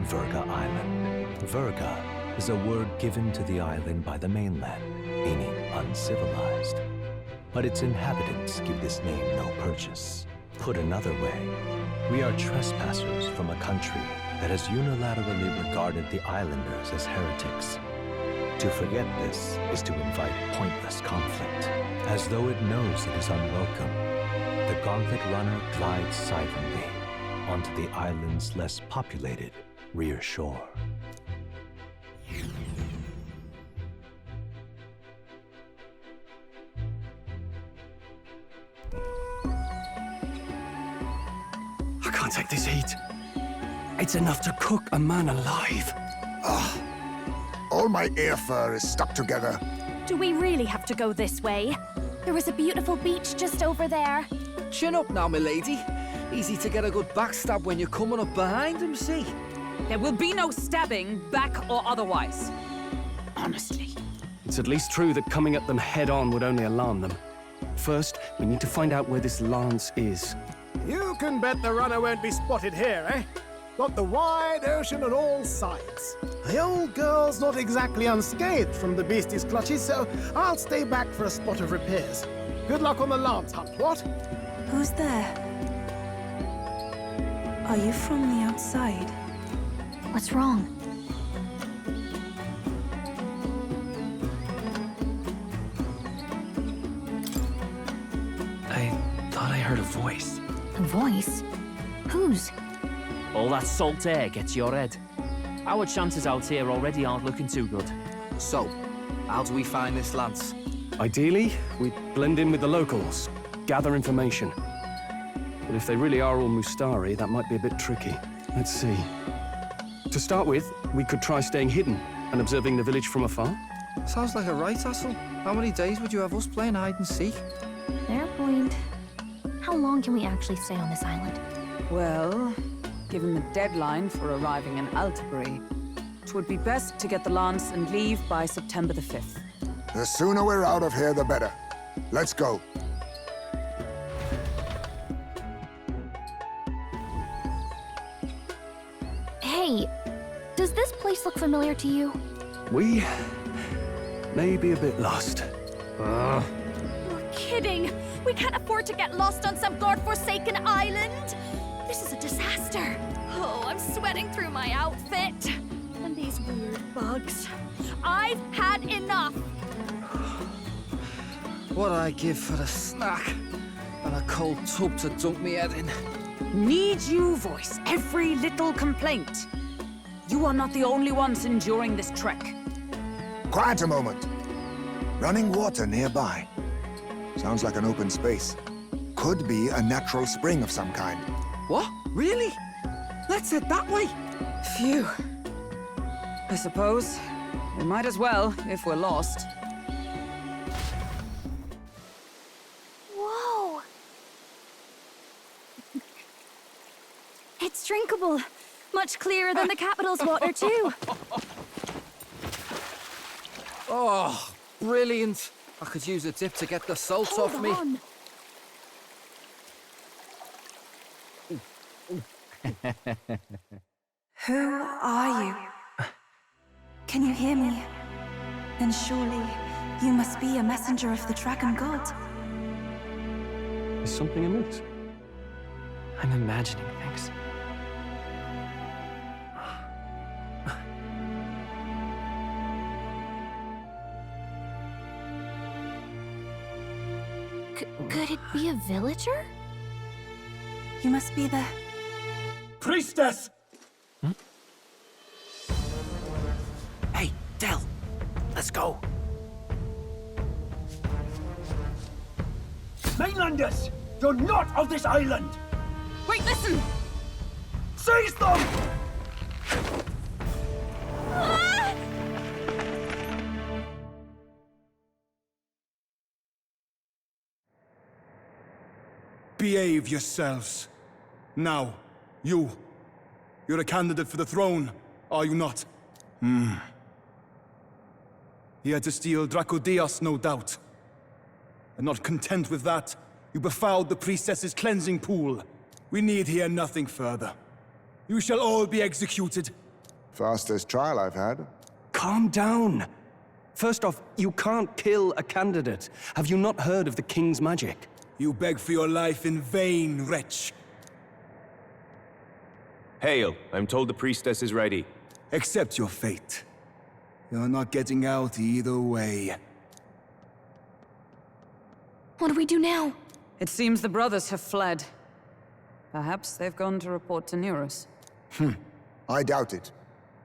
Speaker 15: Verga Island. Verga is a word given to the island by the mainland, meaning uncivilized. But its inhabitants give this name no purchase. Put another way, we are trespassers from a country that has unilaterally regarded the islanders as heretics. To forget this is to invite pointless conflict. As though it knows it is unwelcome, the Gauntlet Runner glides silently onto the island's less populated rear shore.
Speaker 7: I can't take this heat. It's enough to cook a man alive.
Speaker 6: Ugh. All my ear fur is stuck together.
Speaker 4: Do we really have to go this way? There was a beautiful beach just over there.
Speaker 9: Chin up now, milady. Easy to get a good backstab when you're coming up behind him, see?
Speaker 8: There will be no stabbing, back or otherwise. Honestly.
Speaker 7: It's at least true that coming at them head-on would only alarm them. First, we need to find out where this lance is.
Speaker 2: You can bet the runner won't be spotted here, eh? Got the wide ocean on all sides. The old girl's not exactly unscathed from the beastie's clutches, so I'll stay back for a spot of repairs. Good luck on the lance hunt, what?
Speaker 19: Who's there? Are you from the outside?
Speaker 4: What's wrong?
Speaker 5: I thought I heard a voice.
Speaker 4: A voice? Whose?
Speaker 5: All that salt air gets your head. Our chances out here already aren't looking too good.
Speaker 9: So, how do we find this lance?
Speaker 7: Ideally, we blend in with the locals, gather information. But if they really are all Mustari, that might be a bit tricky. Let's see. To start with, we could try staying hidden and observing the village from afar.
Speaker 9: Sounds like a right hassle. How many days would you have us playing hide and seek?
Speaker 4: Fair point. How long can we actually stay on this island?
Speaker 8: Well, given the deadline for arriving in Altabury, it would be best to get the lance and leave by September the 5th.
Speaker 6: The sooner we're out of here, the better. Let's go.
Speaker 4: Hey, does this place look familiar to you?
Speaker 7: We may be a bit lost.
Speaker 4: You're kidding! We can't afford to get lost on some godforsaken island! This is a disaster! Oh, I'm sweating through my outfit. And these weird bugs. I've had enough!
Speaker 9: What I give for a snack and a cold tub to dunk me head in.
Speaker 8: Need you voice every little complaint? You are not the only ones enduring this trek.
Speaker 6: Quiet a moment. Running water nearby. Sounds like an open space. Could be a natural spring of some kind.
Speaker 9: What? Really? Let's head that way.
Speaker 8: Phew. I suppose we might as well if we're lost.
Speaker 4: Whoa! It's drinkable. Much clearer than the capital's water, too.
Speaker 9: Oh, brilliant. I could use a dip to get the salt
Speaker 4: Hold
Speaker 9: off me.
Speaker 4: on.
Speaker 19: Who are you? Can you hear me? Then surely you must be a messenger of the Dragon God.
Speaker 7: Is something amiss?
Speaker 1: I'm imagining things.
Speaker 4: Be a villager?
Speaker 19: You must be the...
Speaker 12: Priestess!
Speaker 11: Hey, Del, let's go.
Speaker 12: Mainlanders! You're not of this island!
Speaker 14: Wait, listen!
Speaker 12: Seize them!
Speaker 20: Behave yourselves. Now, you're a candidate for the throne, are you not? Here to steal Dracodios, no doubt. And not content with that, you befouled the priestess's cleansing pool. We need hear nothing further. You shall all be executed.
Speaker 6: Fastest trial I've had.
Speaker 7: Calm down. First off, you can't kill a candidate. Have you not heard of the king's magic?
Speaker 20: You beg for your life in vain, wretch.
Speaker 18: Hail, I'm told the priestess is ready.
Speaker 20: Accept your fate. You're not getting out either way.
Speaker 14: What do we do now?
Speaker 8: It seems the brothers have fled. Perhaps they've gone to report to Neros.
Speaker 6: I doubt it.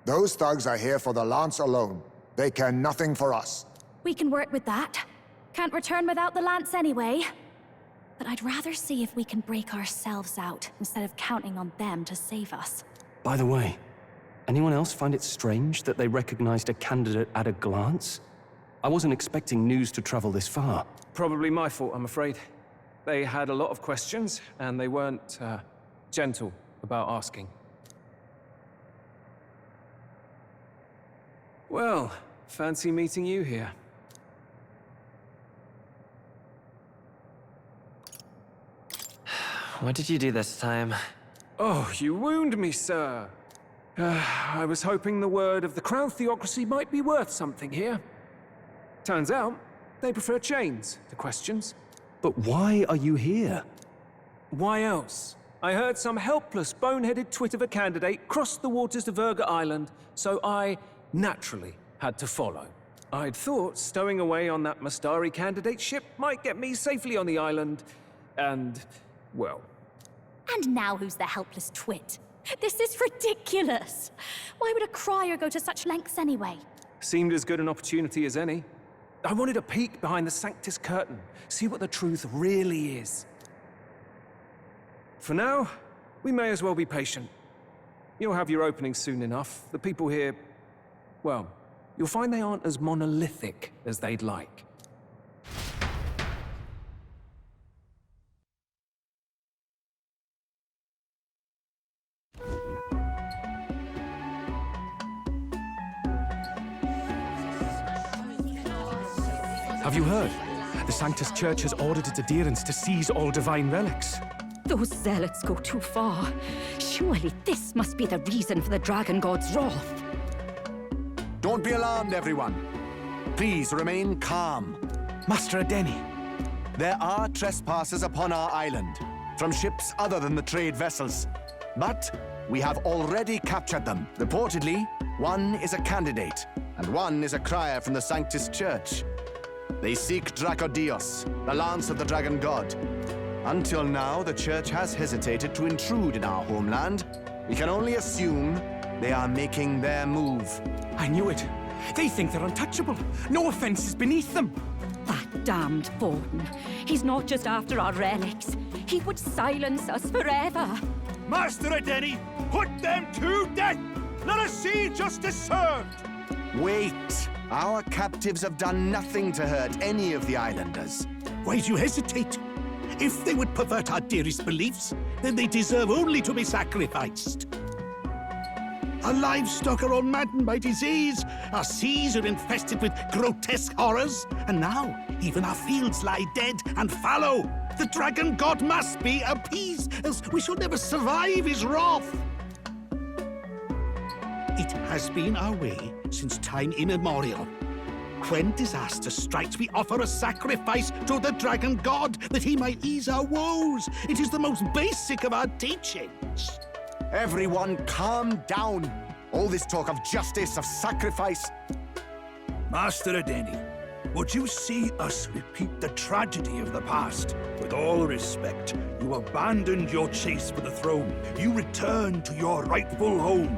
Speaker 6: Those thugs are here for the lance alone. They care nothing for us.
Speaker 4: We can work with that. Can't return without the lance anyway. But I'd rather see if we can break ourselves out, instead of counting on them to save us.
Speaker 7: By the way, anyone else find it strange that they recognized a candidate at a glance? I wasn't expecting news to travel this far.
Speaker 13: Probably my fault, I'm afraid. They had a lot of questions, and they weren't, gentle about asking. Well, fancy meeting you here.
Speaker 1: What did you do this time?
Speaker 13: Oh, you wound me, sir. I was hoping the word of the Crown Theocracy might be worth something here. Turns out, they prefer chains to questions.
Speaker 7: But why are you here?
Speaker 13: Why else? I heard some helpless, boneheaded twit of a candidate crossed the waters of Verga Island, so I, naturally, had to follow. I'd thought stowing away on that Mustari candidate ship might get me safely on the island, and, well...
Speaker 4: And now who's the helpless twit? This is ridiculous! Why would a crier go to such lengths anyway?
Speaker 13: Seemed as good an opportunity as any. I wanted a peek behind the Sanctus curtain, see what the truth really is. For now, we may as well be patient. You'll have your opening soon enough. The people here, well, you'll find they aren't as monolithic as they'd like.
Speaker 7: Have you heard? The Sanctus Church has ordered its adherents to seize all divine relics.
Speaker 14: Those zealots go too far. Surely this must be the reason for the Dragon God's wrath.
Speaker 3: Don't be alarmed, everyone. Please remain calm.
Speaker 11: Master Adeni.
Speaker 3: There are trespassers upon our island, from ships other than the trade vessels. But we have already captured them. Reportedly, one is a candidate, and one is a crier from the Sanctus Church. They seek Dracodios, the lance of the Dragon God. Until now, the Church has hesitated to intrude in our homeland. We can only assume they are making their move.
Speaker 11: I knew it. They think they're untouchable. No offense is beneath them.
Speaker 14: That damned Borden. He's not just after our relics. He would silence us forever.
Speaker 12: Master Adeni, put them to death! Let us see justice served!
Speaker 3: Wait! Our captives have done nothing to hurt any of the islanders.
Speaker 11: Why do you hesitate? If they would pervert our dearest beliefs, then they deserve only to be sacrificed. Our livestock are all maddened by disease, our seas are infested with grotesque horrors, and now even our fields lie dead and fallow. The Dragon God must be appeased, else we shall never survive his wrath. It has been our way since time immemorial. When disaster strikes, we offer a sacrifice to the Dragon God that he might ease our woes. It is the most basic of our teachings.
Speaker 3: Everyone calm down. All this talk of justice, of sacrifice.
Speaker 11: Master Adeni, Would you see us repeat the tragedy of the past? With all respect, you abandoned your chase for the throne. You returned to your rightful home.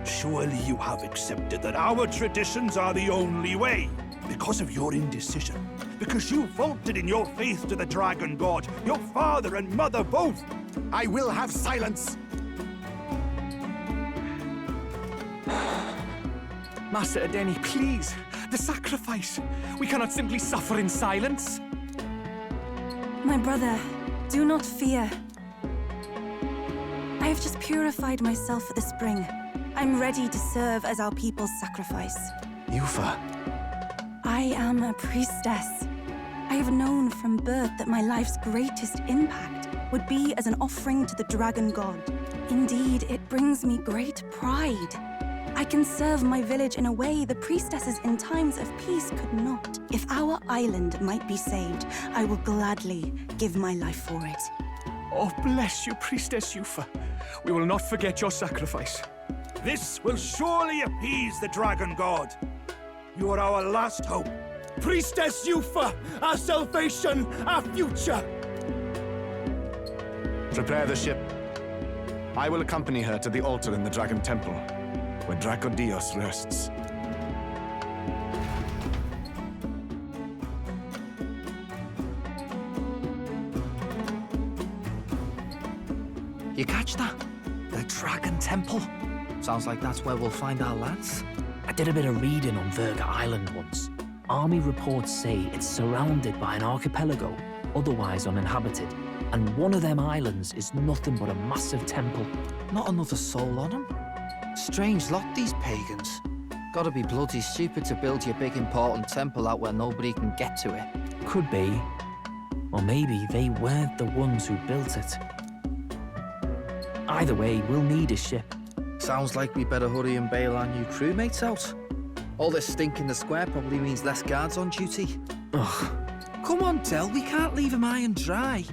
Speaker 11: Surely you have accepted that our traditions are the only way. Because of your indecision. Because you vaulted in your faith to the Dragon God. Your father and mother both.
Speaker 3: I will have silence!
Speaker 1: Master Adeni, please! The sacrifice! We cannot simply suffer in silence!
Speaker 19: My brother, do not fear. I have just purified myself for the spring. I'm ready to serve as our people's sacrifice.
Speaker 3: Yufa.
Speaker 19: I am a priestess. I have known from birth that my life's greatest impact would be as an offering to the Dragon God. Indeed, it brings me great pride. I can serve my village in a way the priestesses in times of peace could not. If our island might be saved, I will gladly give my life for it.
Speaker 1: Oh, bless you, Priestess Yufa. We will not forget your sacrifice.
Speaker 11: This will surely appease the Dragon God. You are our last hope.
Speaker 20: Priestess Yufa, our salvation, our future!
Speaker 3: Prepare the ship. I will accompany her to the altar in the Dragon Temple, where Dracodios rests.
Speaker 9: You catch that? The Dragon Temple. Sounds like that's where we'll find our lads.
Speaker 5: I did a bit of reading on Verga Island once. Army reports say it's surrounded by an archipelago, otherwise uninhabited. And one of them islands is nothing but a massive temple.
Speaker 9: Not another soul on them. Strange lot, these pagans. Gotta be bloody stupid to build your big important temple out where nobody can get to it.
Speaker 5: Could be. Or maybe they weren't the ones who built it. Either way, we'll need a ship.
Speaker 9: Sounds like we better hurry and bail our new crewmates out. All this stink in the square probably means less guards on duty.
Speaker 5: Ugh.
Speaker 9: Come on, Del, we can't leave him high and dry.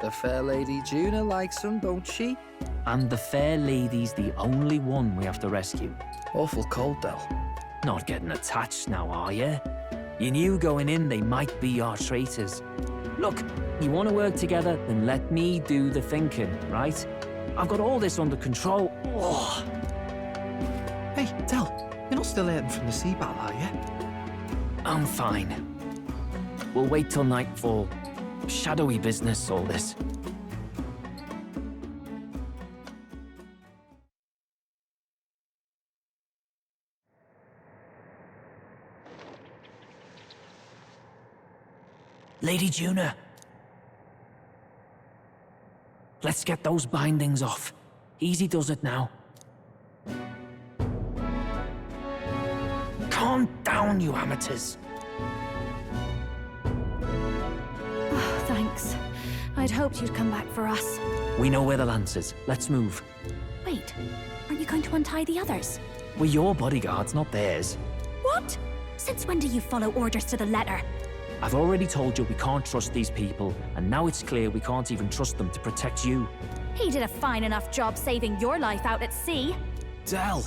Speaker 9: The fair lady Juna likes him, don't she?
Speaker 5: And the fair lady's the only one we have to rescue.
Speaker 9: Awful cold, Del.
Speaker 5: Not getting attached now, are you? You knew going in they might be our traitors. Look, you want to work together, then let me do the thinking, right? I've got all this under control. Oh.
Speaker 9: Hey, Del, you're not still hurting from the sea battle, are you?
Speaker 5: I'm fine. We'll wait till nightfall. Shadowy business, all this. Lady Juna. Let's get those bindings off. Easy does it now. Calm down, you amateurs.
Speaker 4: Oh, thanks. I'd hoped you'd come back for us.
Speaker 5: We know where the lance is. Let's move.
Speaker 4: Wait, aren't you going to untie the others?
Speaker 5: We're your bodyguards, not theirs.
Speaker 4: What? Since when do you follow orders to the letter?
Speaker 5: I've already told you we can't trust these people, and now it's clear we can't even trust them to protect you.
Speaker 4: He did a fine enough job saving your life out at sea.
Speaker 9: Del!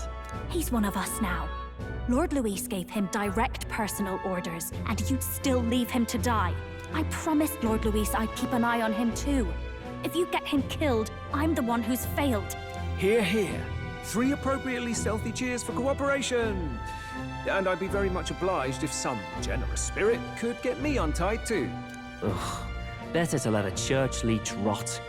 Speaker 4: He's one of us now. Lord Luis gave him direct personal orders, and you'd still leave him to die. I promised Lord Luis I'd keep an eye on him too. If you get him killed, I'm the one who's failed.
Speaker 13: Hear, hear. 3 appropriately stealthy cheers for cooperation. And I'd be very much obliged if some generous spirit could get me untied too.
Speaker 5: Ugh. Better to let a church leech rot.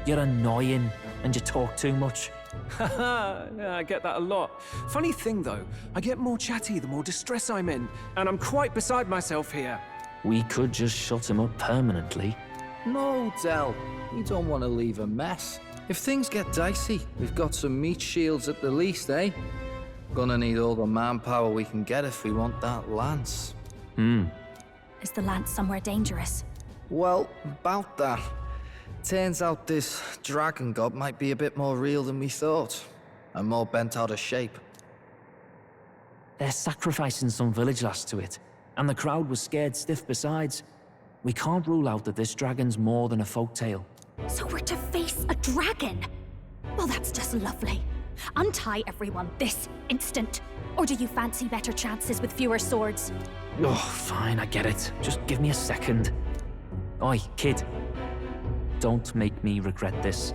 Speaker 5: You're annoying, and you talk too much.
Speaker 13: Haha, yeah, I get that a lot. Funny thing though, I get more chatty the more distress I'm in, and I'm quite beside myself here.
Speaker 5: We could just shut him up permanently.
Speaker 9: No, Del. You don't want to leave a mess. If things get dicey, we've got some meat shields at the least, eh? Gonna need all the manpower we can get if we want that lance.
Speaker 4: Is the lance somewhere dangerous?
Speaker 9: Well, about that. Turns out this dragon god might be a bit more real than we thought, and more bent out of shape.
Speaker 5: They're sacrificing some village lass to it, and the crowd was scared stiff besides. We can't rule out that this dragon's more than a folktale.
Speaker 4: So we're to face a dragon? Well, that's just lovely. Untie everyone this instant. Or do you fancy better chances with fewer swords?
Speaker 5: Oh, fine, I get it. Just give me a second. Oi, kid. Don't make me regret this.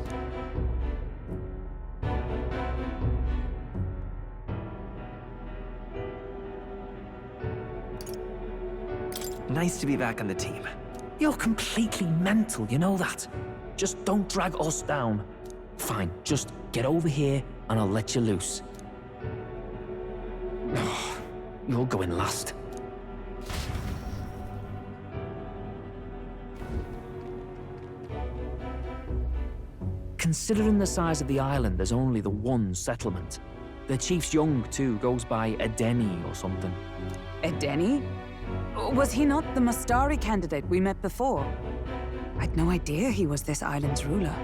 Speaker 9: Nice to be back on the team.
Speaker 5: You're completely mental, you know that? Just don't drag us down. Fine, just get over here and I'll let you loose. You're going last. Considering the size of the island, there's only the one settlement. The chief's young, too, goes by Edeni or something.
Speaker 8: Edeni? Was he not the Mustari candidate we met before? I'd no idea he was this island's ruler.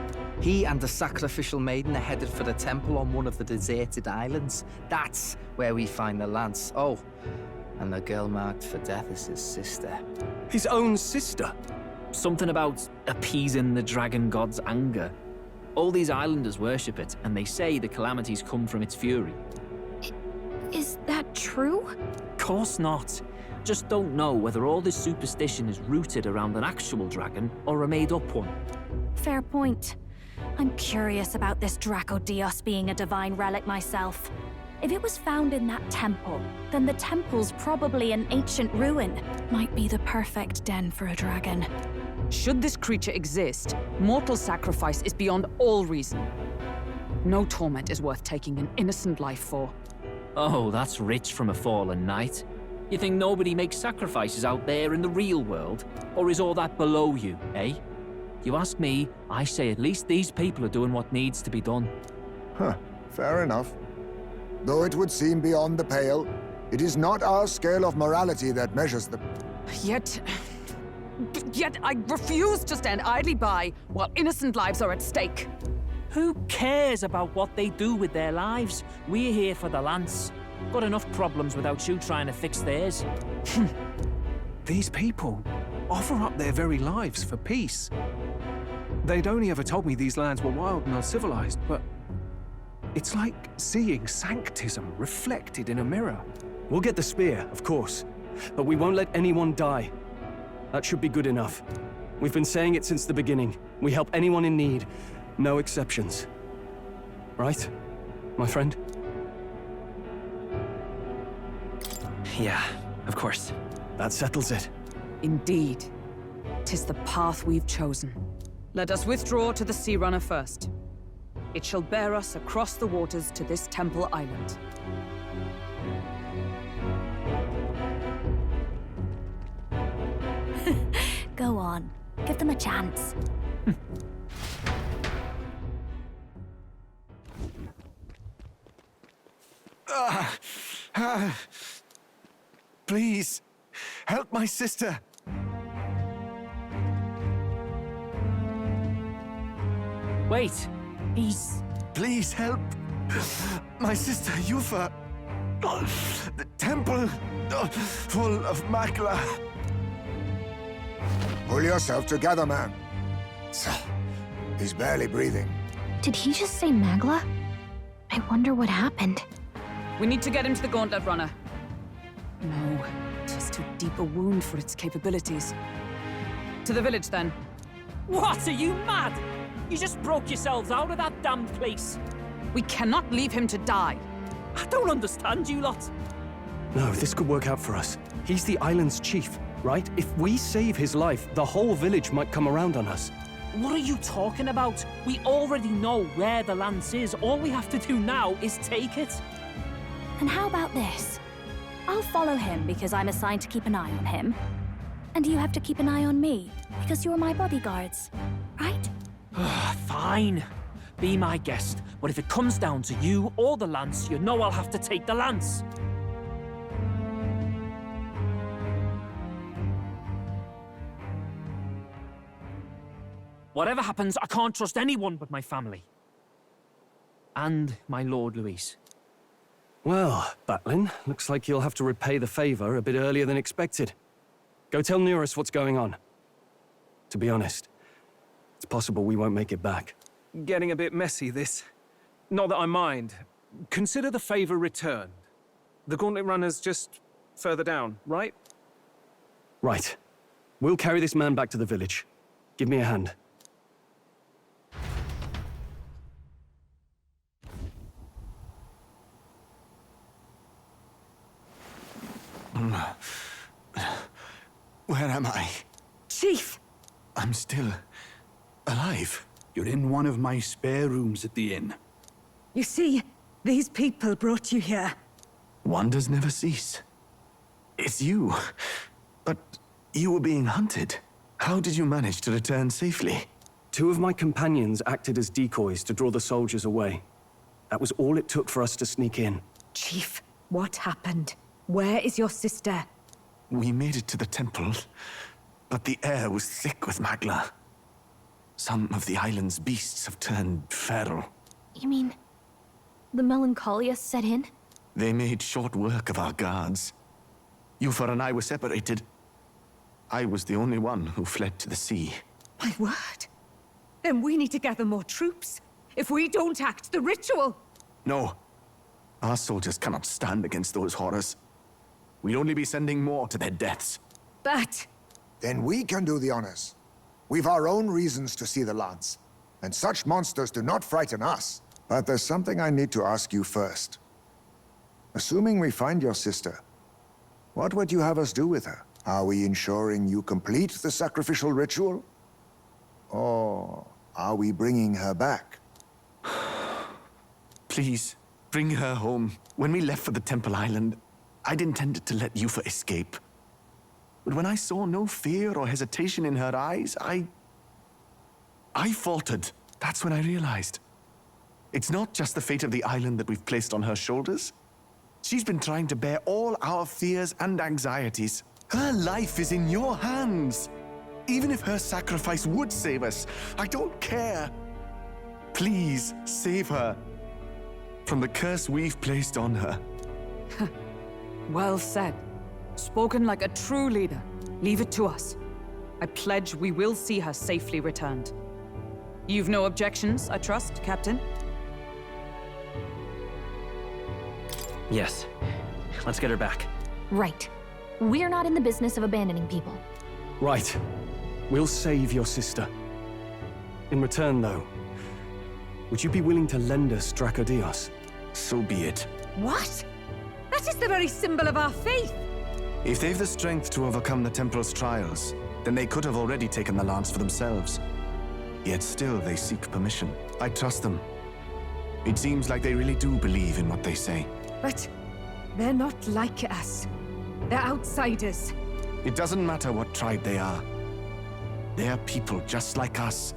Speaker 9: He and the sacrificial maiden are headed for the temple on one of the deserted islands. That's where we find the lance. Oh, and the girl marked for death is his sister.
Speaker 7: His own sister?
Speaker 5: Something about appeasing the dragon god's anger. All these islanders worship it, and they say the calamities come from its fury.
Speaker 4: Is that true?
Speaker 5: Course not. Just don't know whether all this superstition is rooted around an actual dragon or a made-up one.
Speaker 4: Fair point. I'm curious about this Dracodios being a divine relic myself. If it was found in that temple, then the temple's probably an ancient ruin. Might be the perfect den for a dragon.
Speaker 8: Should this creature exist, mortal sacrifice is beyond all reason. No torment is worth taking an innocent life for.
Speaker 5: Oh, that's rich from a fallen knight. You think nobody makes sacrifices out there in the real world? Or is all that below you, eh? You ask me, I say at least these people are doing what needs to be done.
Speaker 6: Huh, fair enough. Though it would seem beyond the pale, it is not our scale of morality that measures them.
Speaker 8: Yet I refuse to stand idly by while innocent lives are at stake.
Speaker 5: Who cares about what they do with their lives? We're here for the lance. Got enough problems without you trying to fix theirs.
Speaker 1: These people offer up their very lives for peace. They'd only ever told me these lands were wild and uncivilized, but it's like seeing sanctism reflected in a mirror.
Speaker 7: We'll get the spear, of course, but we won't let anyone die. That should be good enough. We've been saying it since the beginning. We help anyone in need, no exceptions. Right, my friend?
Speaker 9: Yeah, of course.
Speaker 7: That settles it.
Speaker 8: Indeed. 'Tis the path we've chosen. Let us withdraw to the Sea Runner first. It shall bear us across the waters to this temple island.
Speaker 4: Go on. Give them a chance.
Speaker 3: Please, help my sister.
Speaker 5: Wait, he's...
Speaker 3: Please help. My sister Yufa. The temple full of Makla.
Speaker 6: Pull yourself together, man. He's barely breathing.
Speaker 4: Did he just say Magla? I wonder what happened.
Speaker 8: We need to get him to the Gauntlet Runner. No, just too deep a wound for its capabilities. To the village, then.
Speaker 5: What, are you mad? You just broke yourselves out of that damned place.
Speaker 8: We cannot leave him to die.
Speaker 5: I don't understand you lot.
Speaker 7: No, this could work out for us. He's the island's chief, right? If we save his life, the whole village might come around on us.
Speaker 5: What are you talking about? We already know where the lance is. All we have to do now is take it.
Speaker 4: And how about this? I'll follow him because I'm assigned to keep an eye on him. And you have to keep an eye on me because you're my bodyguards, right?
Speaker 5: Fine. Be my guest. But if it comes down to you or the lance, you know I'll have to take the lance. Whatever happens, I can't trust anyone but my family. And my Lord Luis.
Speaker 7: Well, Batlin, looks like you'll have to repay the favor a bit earlier than expected. Go tell Neurus what's going on. To be honest, it's possible we won't make it back.
Speaker 13: Getting a bit messy, this. Not that I mind. Consider the favor returned.
Speaker 1: The Gauntlet Runner's just further down, right?
Speaker 7: Right. We'll carry this man back to the village. Give me a hand.
Speaker 3: Where am I?
Speaker 14: Chief!
Speaker 3: I'm still alive.
Speaker 11: You're in one of my spare rooms at the inn.
Speaker 14: You see, these people brought you here.
Speaker 3: Wonders never cease. It's you. But you were being hunted. How did you manage to return safely?
Speaker 7: 2 of my companions acted as decoys to draw the soldiers away. That was all it took for us to sneak in.
Speaker 14: Chief, what happened? Where is your sister?
Speaker 3: We made it to the temple, but the air was thick with Magla. Some of the island's beasts have turned feral.
Speaker 4: You mean the melancholia set in?
Speaker 3: They made short work of our guards. Yufa and I were separated. I was the only one who fled to the sea.
Speaker 14: My word. Then we need to gather more troops. If we don't act, the ritual...
Speaker 3: No. Our soldiers cannot stand against those horrors. We'd only be sending more to their deaths.
Speaker 14: But...
Speaker 6: Then we can do the honors. We've our own reasons to see the lance, and such monsters do not frighten us. But there's something I need to ask you first. Assuming we find your sister, what would you have us do with her? Are we ensuring you complete the sacrificial ritual? Or are we bringing her back?
Speaker 3: Please, bring her home. When we left for the Temple Island, I'd intended to let Yufa escape. But when I saw no fear or hesitation in her eyes, I faltered. That's when I realized. It's not just the fate of the island that we've placed on her shoulders. She's been trying to bear all our fears and anxieties. Her life is in your hands. Even if her sacrifice would save us, I don't care. Please, save her from the curse we've placed on her.
Speaker 8: Well said. Spoken like a true leader. Leave it to us. I pledge we will see her safely returned. You've no objections, I trust, Captain?
Speaker 5: Yes. Let's get her back.
Speaker 4: Right. We're not in the business of abandoning people.
Speaker 7: Right. We'll save your sister. In return, though, would you be willing to lend us Dracodios?
Speaker 3: So be it.
Speaker 14: What? That is the very symbol of our faith!
Speaker 3: If they've the strength to overcome the Templars' trials, then they could have already taken the lance for themselves. Yet still they seek permission. I trust them. It seems like they really do believe in what they say.
Speaker 14: But they're not like us. They're outsiders.
Speaker 3: It doesn't matter what tribe they are. They're people just like us.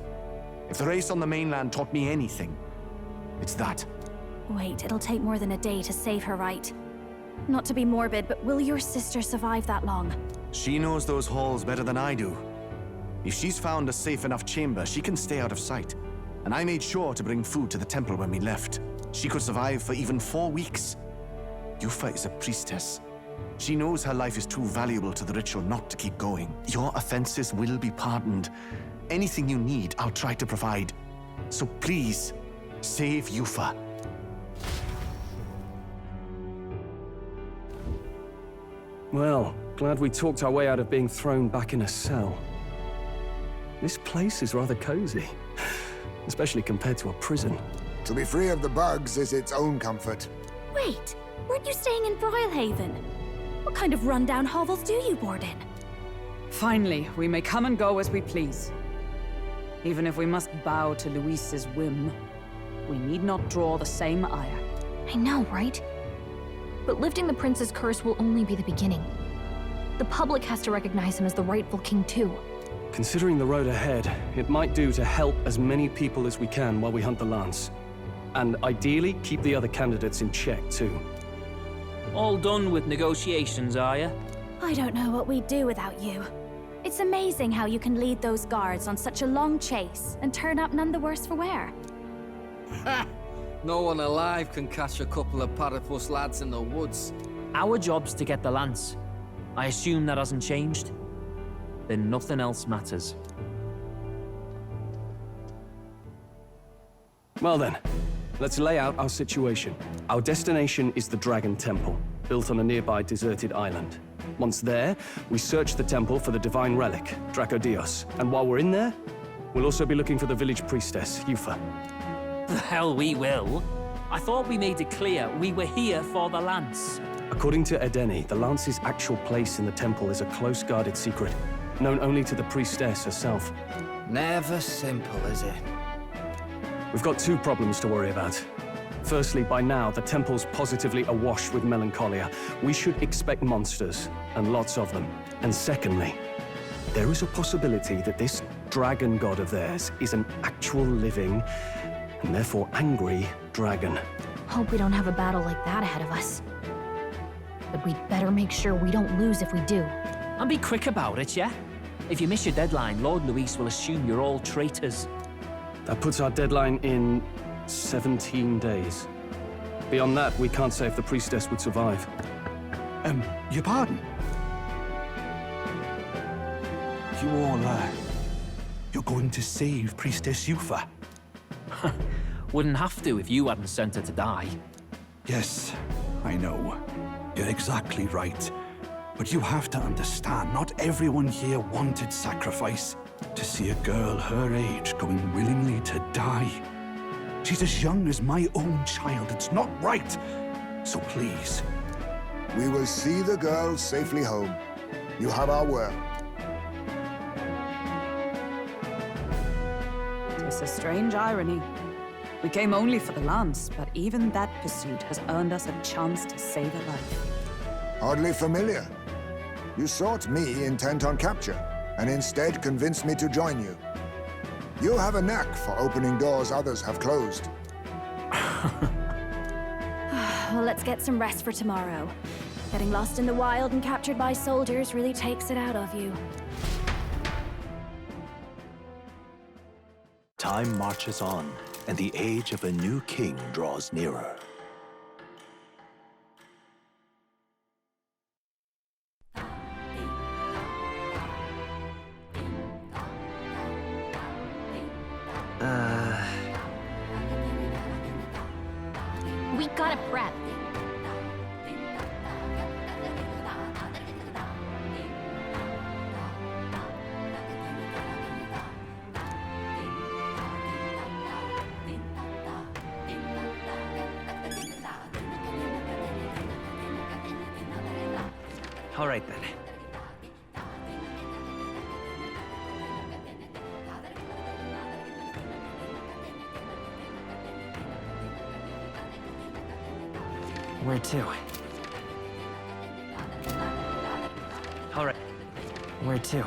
Speaker 3: If the race on the mainland taught me anything, it's that.
Speaker 4: Wait, it'll take more than a day to save her, right? Not to be morbid, but will your sister survive that long?
Speaker 3: She knows those halls better than I do. If she's found a safe enough chamber, she can stay out of sight. And I made sure to bring food to the temple when we left. She could survive for even 4 weeks. Yufa is a priestess. She knows her life is too valuable to the ritual not to keep going. Your offenses will be pardoned. Anything you need, I'll try to provide. So please, save Yufa.
Speaker 7: Well, glad we talked our way out of being thrown back in a cell. This place is rather cozy, especially compared to a prison.
Speaker 6: To be free of the bugs is its own comfort.
Speaker 4: Wait, weren't you staying in Broilhaven? What kind of rundown hovels do you board in?
Speaker 8: Finally, we may come and go as we please. Even if we must bow to Luis's whim, we need not draw the same ire.
Speaker 4: I know, right? But lifting the prince's curse will only be the beginning. The public has to recognize him as the rightful king too.
Speaker 7: Considering the road ahead, it might do to help as many people as we can while we hunt the lance. And ideally, keep the other candidates in check too.
Speaker 16: All done with negotiations, are ya?
Speaker 4: I don't know what we'd do without you. It's amazing how you can lead those guards on such a long chase and turn up none the worse for wear.
Speaker 21: Ha! No one alive can catch a couple of platypus lads in the woods.
Speaker 5: Our job's to get the lance. I assume that hasn't changed? Then nothing else matters.
Speaker 7: Well then, let's lay out our situation. Our destination is the Dragon Temple. built on a nearby deserted island. Once there, we search the temple for the divine relic, Dracodios. And while we're in there, we'll also be looking for the village priestess, Yufa.
Speaker 5: The hell we will. I thought we made it clear we were here for the lance.
Speaker 7: According to Edeni, the lance's actual place in the temple is a close-guarded secret, known only to the priestess herself.
Speaker 9: Never simple, is it?
Speaker 7: We've got two problems to worry about. Firstly, by now, the temple's positively awash with melancholia. We should expect monsters, and lots of them. And secondly, there is a possibility that this dragon god of theirs is an actual living, and therefore angry, dragon.
Speaker 4: Hope we don't have a battle like that ahead of us. But we'd better make sure we don't lose if we do.
Speaker 5: And be quick about it, yeah? If you miss your deadline, Lord Luis will assume you're all traitors.
Speaker 7: That puts our deadline in 17 days. Beyond that, we can't say if the priestess would survive.
Speaker 11: Your pardon? You all, you're going to save Priestess Yufa?
Speaker 5: Wouldn't have to if you hadn't sent her to die.
Speaker 11: Yes, I know. You're exactly right. But you have to understand, not everyone here wanted sacrifice. To see a girl her age going willingly to die. She's as young as my own child. It's not right. So please.
Speaker 6: We will see the girl safely home. You have our word.
Speaker 8: It's a strange irony. We came only for the lance, but even that pursuit has earned us a chance to save a life.
Speaker 6: Hardly familiar. You sought me intent on capture, and instead convinced me to join you. You have a knack for opening doors others have closed.
Speaker 4: Well, let's get some rest for tomorrow. Getting lost in the wild and captured by soldiers really takes it out of you.
Speaker 15: Time marches on, and the age of a new king draws nearer.
Speaker 4: We gotta prep.
Speaker 9: All right, then. Where to? All right. Where to?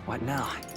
Speaker 9: What now?